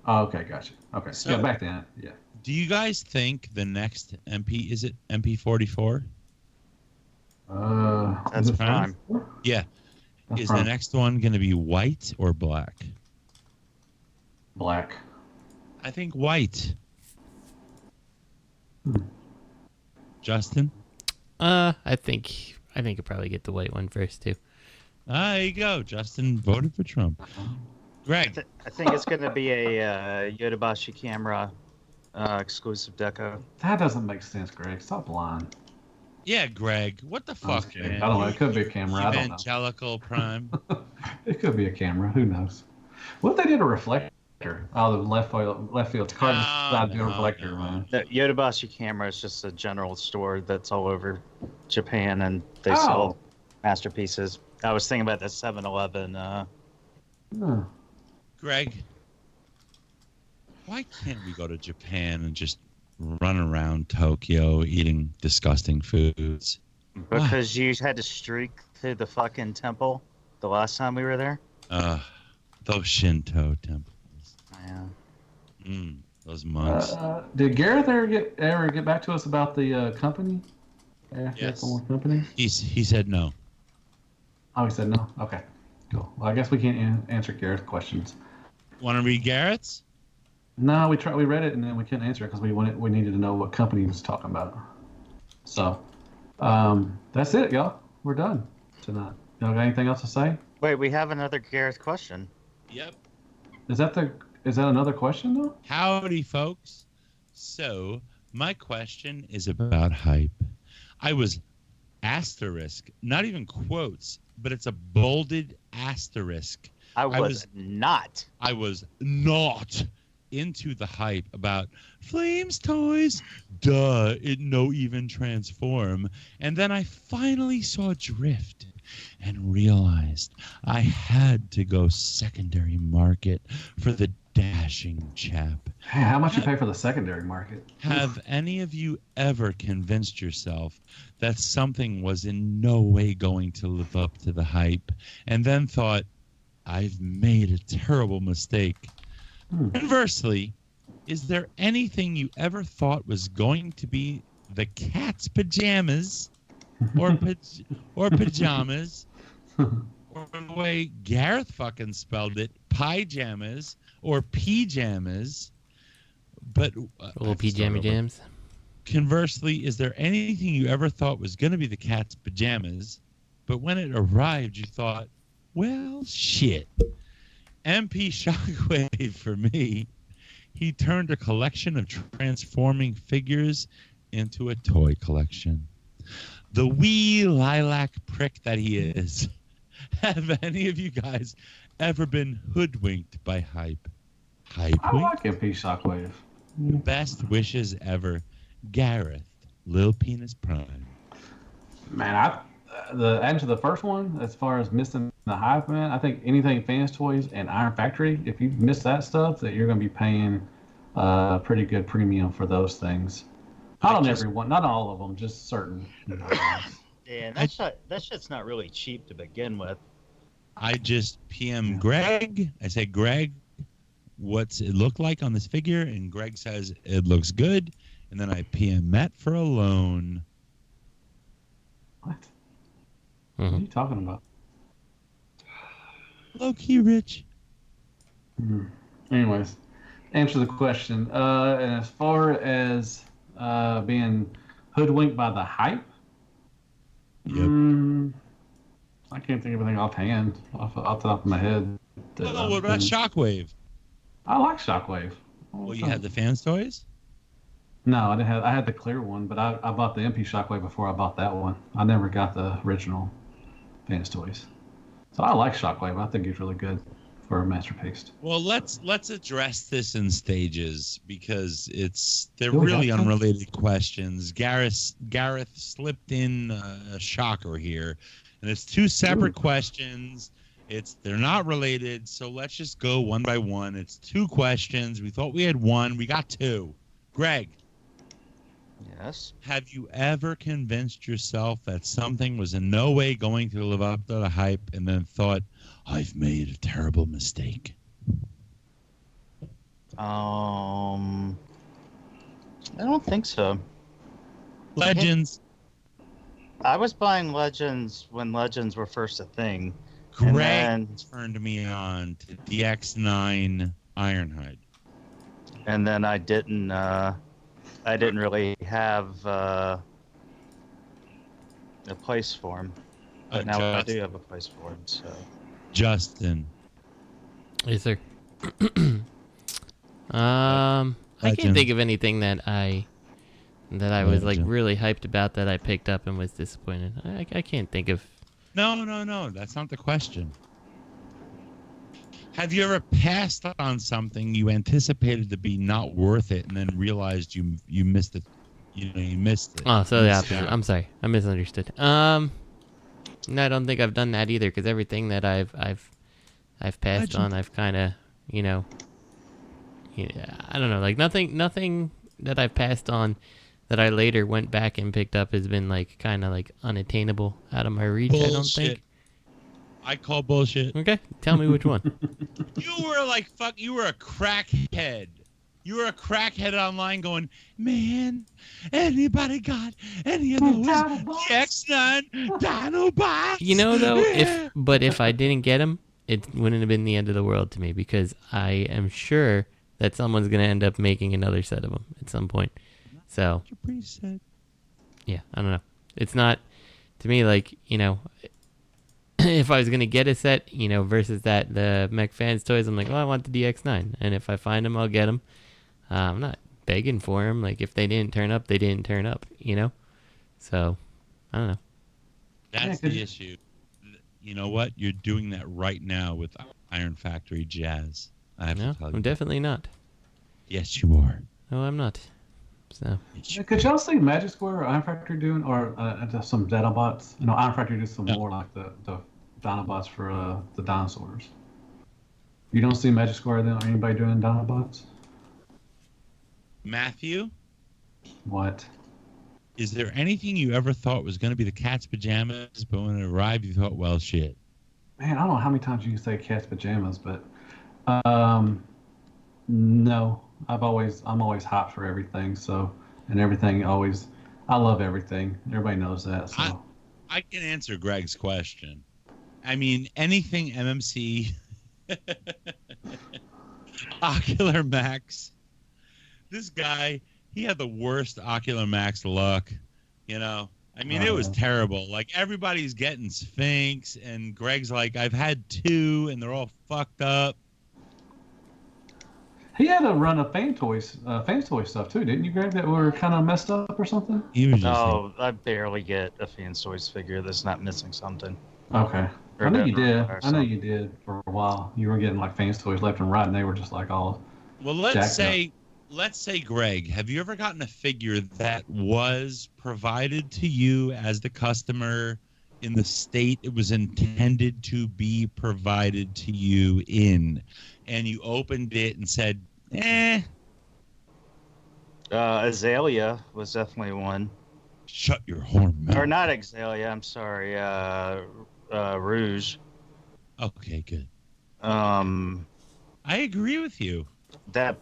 Oh, okay, gotcha. Okay, so back then, yeah. Do you guys think the next MP is it MP44? That's prime. Yeah. That's the next one going to be white or black? Black. I think white. Justin? I think you'll probably get the white one first too. There you go. Justin voted for Trump. Greg. I think it's going to be a Yodobashi camera exclusive deco. That doesn't make sense, Greg. Stop lying. Yeah, Greg. What the fuck, man? I don't know. It could be a camera. Evangelical Prime. It could be a camera. Who knows? What if they did a reflector? Oh, the left field. The car decided to do a reflector, man. The Yodobashi camera is just a general store that's all over Japan, and they sell masterpieces. I was thinking about the 7-Eleven. Greg, why can't we go to Japan and just run around Tokyo eating disgusting foods? Because you had to streak through the fucking temple the last time we were there? Those Shinto temples. Yeah. Those monks. Did Gareth ever get back to us about the company? Yes. Company? He said no. Oh, he said no? Okay, cool. Well, I guess we can't answer Garrett's questions. Want to read Garrett's? No, we read it and then we couldn't answer it because we needed to know what company he was talking about. So, that's it, y'all. We're done tonight. Y'all got anything else to say? Wait, we have another Gareth question. Yep. Is that another question though? Howdy, folks. So, my question is about hype. I was asterisk, not even quotes, but it's a bolded asterisk. I was not into the hype about Flames toys. Duh, it no even transform. And then I finally saw Drift and realized I had to go secondary market for the dashing chap. Hey, how much you pay for the secondary market? Have any of you ever convinced yourself that something was in no way going to live up to the hype and then thought, I've made a terrible mistake? Conversely, is there anything you ever thought was going to be the cat's pajamas or pajamas or the way Gareth fucking spelled it, pyjamas or pajamas, but little pajama jams? Conversely, is there anything you ever thought was going to be the cat's pajamas, but when it arrived you thought, well, shit. MP Shockwave for me. He turned a collection of transforming figures into a toy collection. The wee lilac prick that he is. Have any of you guys ever been hoodwinked by hype? I like MP Shockwave. Best wishes ever. Gareth, Lil Penis Prime. Man, the answer to the first one, as far as missing the hype, man, I think anything Fans Toys and Iron Factory, if you miss that stuff, that you're going to be paying a pretty good premium for those things. Not on everyone, not all of them, just certain. Yeah, that shit's not really cheap to begin with. I just PM Greg. I say, Greg, what's it look like on this figure? And Greg says it looks good. And then I PM Matt for a loan. What? What are you talking about? Low-key rich. Anyways, answer the question. And as far as being hoodwinked by the hype, I can't think of anything offhand, off the top of my head. What about Shockwave? I like Shockwave. Well, you had the Fans Toys? No, I didn't have. I had the clear one, but I bought the MP Shockwave before I bought that one. I never got the original Fans Toys. So I like Shockwave. I think he's really good for a masterpiece. Well, let's address this in stages because they're really unrelated questions. Gareth slipped in a shocker here, and it's two separate questions. They're not related, so let's just go one by one. It's two questions. We thought we had one. We got two. Greg. Yes. Have you ever convinced yourself that something was in no way going to live up to the hype and then thought, I've made a terrible mistake? I don't think so. Legends. I was buying Legends when Legends were first a thing. Greg turned me on to DX9 Ironhide. And then I didn't really have a place for him. But now I do have a place for him, so. Justin. Yes, sir. I can't think of anything that I was like really hyped about that I picked up and was disappointed. I can't think of. No. That's not the question. Have you ever passed on something you anticipated to be not worth it and then realized you missed it? You missed it. Oh, so the opposite. I'm sorry. I misunderstood. No, I don't think I've done that either because everything that I've passed on, I've kind of, I don't know, like nothing that I've passed on that I later went back and picked up has been like kind of like unattainable, out of my reach. Bullshit. I don't think. I call bullshit. Okay, tell me which one. You were like you were a crackhead You were a crackhead online going, man, anybody got any of those DX9 Dinobots? You know, though, Yeah. if I didn't get them, it wouldn't have been the end of the world to me, because I am sure that someone's going to end up making another set of them at some point. So, yeah, I don't know. It's not, to me, like, you know, if I was going to get a set, you know, versus the Mech Fans toys, I'm like, well, I want the DX9. And if I find them, I'll get them. I'm not begging for them. Like, if they didn't turn up, they didn't turn up, you know? So, I don't know. That's the issue. You know what? You're doing that right now with Iron Factory Jazz. I have to tell you. I'm definitely not. Yes, you are. No, I'm not. So. Could y'all see Magic Square or Iron Factory doing, or some Dinobots? You know, Iron Factory did some more like the Dinobots for the dinosaurs. You don't see Magic Square then, or anybody doing Dinobots? Matthew? What? Is there anything you ever thought was going to be the cat's pajamas, but when it arrived, you thought, well, shit? Man, I don't know how many times you can say cat's pajamas, but no. I'm always hyped for everything. So, and everything always, I love everything. Everybody knows that. So I can answer Greg's question. I mean, anything MMC, Ocular Max. This guy, he had the worst Ocular Max luck, you know. I mean, it was terrible. Like, everybody's getting Sphinx, and Greg's like, I've had 2, and they're all fucked up. He had a run of fan toy stuff too, didn't you, Greg? That were kind of messed up or something. No, I barely get a Fan Toys figure that's not missing something. Okay, I know you did. I know you did for a while. You were getting like Fans Toys left and right, and they were just like all. Well, let's say, Greg, have you ever gotten a figure that was provided to you as the customer in the state it was intended to be provided to you in, and you opened it and said, Azalea was definitely one. Shut your whore mouth. Or not Azalea, I'm sorry. Rouge. Okay, good. I agree with you. That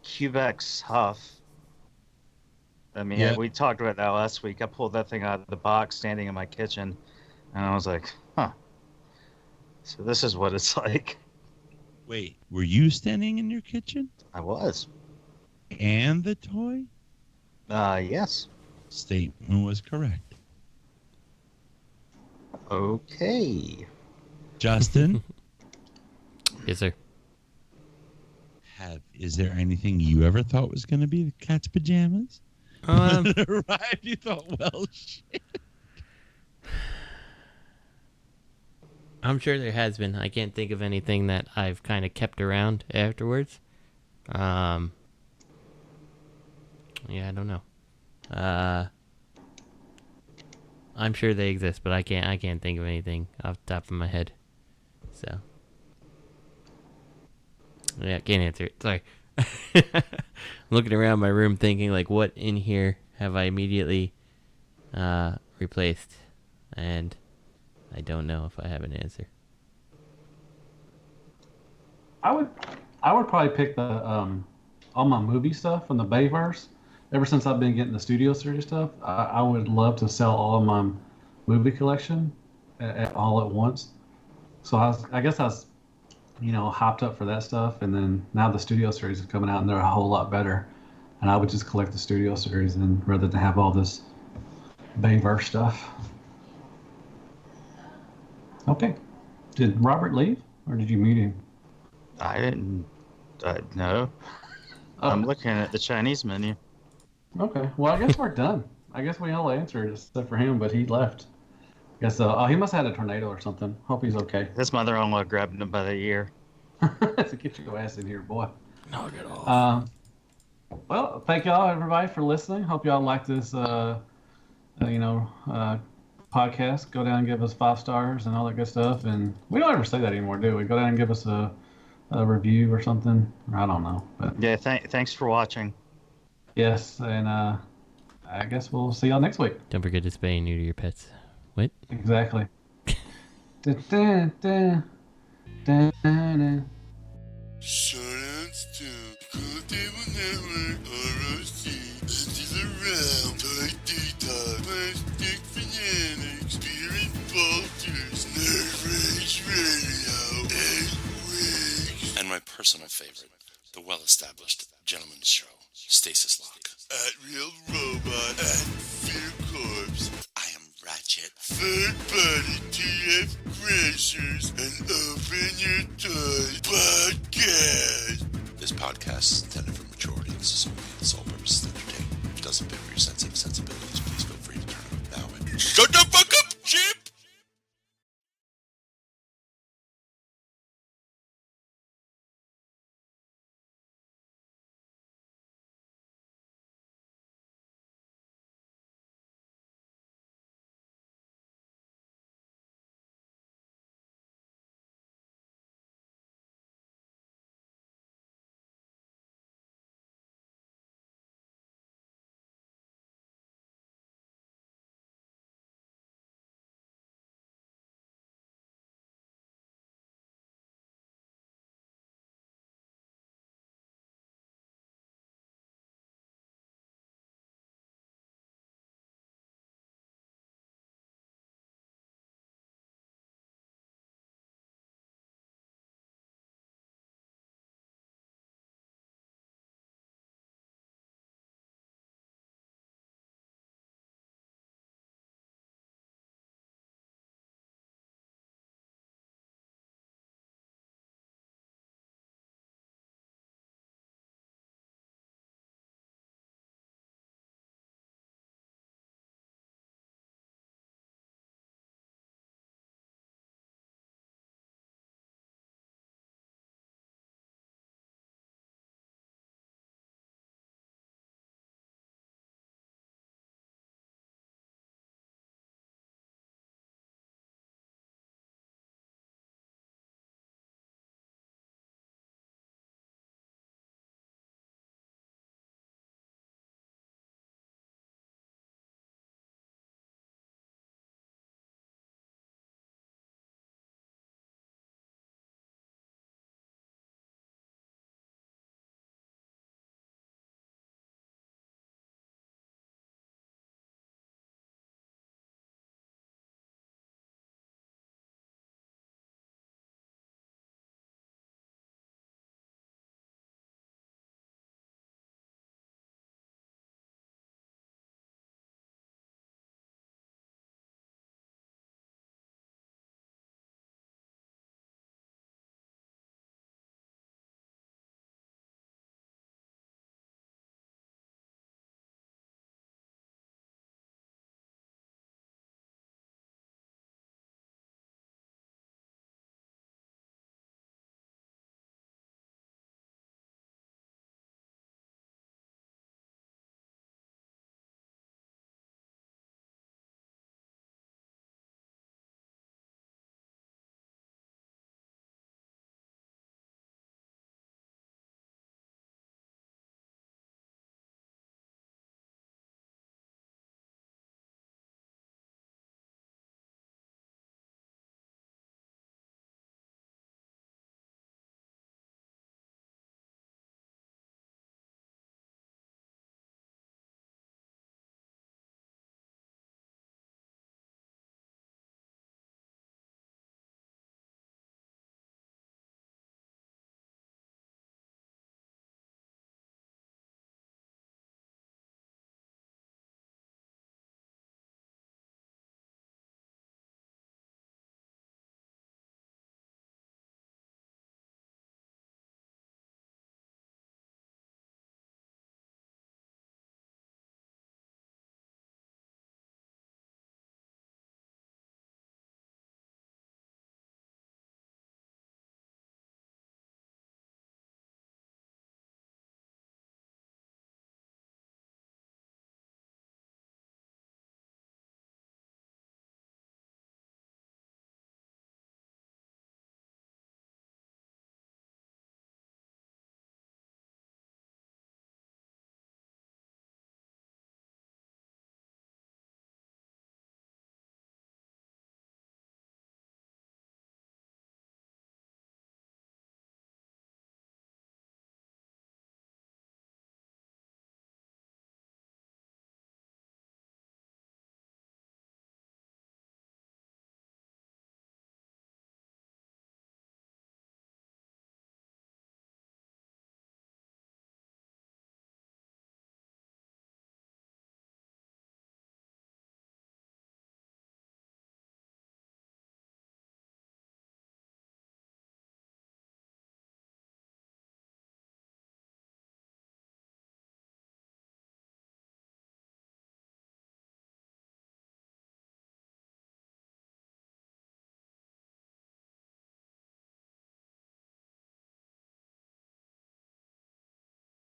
Cubex Huff. I mean, we talked about that last week. I pulled that thing out of the box standing in my kitchen, and I was like, huh. So this is what it's like. Wait, were you standing in your kitchen? I was. And the toy? Yes. Statement was correct. Okay. Justin? Yes, sir. Is there anything you ever thought was going to be the cat's pajamas? When it arrived, you thought, well, shit. I'm sure there has been. I can't think of anything that I've kind of kept around afterwards. Yeah, I don't know. I'm sure they exist, but I can't think of anything off the top of my head. So, yeah, can't answer it. Sorry. I'm looking around my room thinking, like, what in here have I immediately replaced? And I don't know if I have an answer. I would probably pick the all my movie stuff from the Bayverse. Ever since I've been getting the Studio Series stuff, I would love to sell all of my movie collection all at once. So I guess I was, hopped up for that stuff, and then now the Studio Series is coming out, and they're a whole lot better. And I would just collect the Studio Series, and rather than have all this Bayverse stuff. Okay. Did Robert leave, or did you mute him? I didn't. No. I'm looking at the Chinese menu. Okay. Well, I guess we're done. I guess we all answered except for him, but he left. I guess he must have had a tornado or something. Hope he's okay. His mother-in-law grabbed him by the ear. So get your ass in here, boy. Knock it off. Well, thank y'all, everybody, for listening. Hope y'all like this, podcast. Go down and give us 5 stars and all that good stuff. And we don't ever say that anymore, do we? Go down and give us a review or something. I don't know. But yeah, thanks for watching. Yes, and I guess we'll see y'all next week. Don't forget to spay and neuter your pets. What? Exactly. Shardouts to good day Network, ROC, Lenses Around, Toy Detox, Plastic Fanatics, Spirit Vultures, Nerd Rage Radio, and Wigs. And my personal favorite, the well-established gentleman's show, Stasis Lock. At Real Robot, at Fear Corpse. I am Ratchet. Third party TF Crashers and Open Your Toys podcast. This podcast is intended for mature audiences only. Its sole purpose is to entertain. If it doesn't fit with your sensitive sensibilities, please feel free to turn it off now. Shut the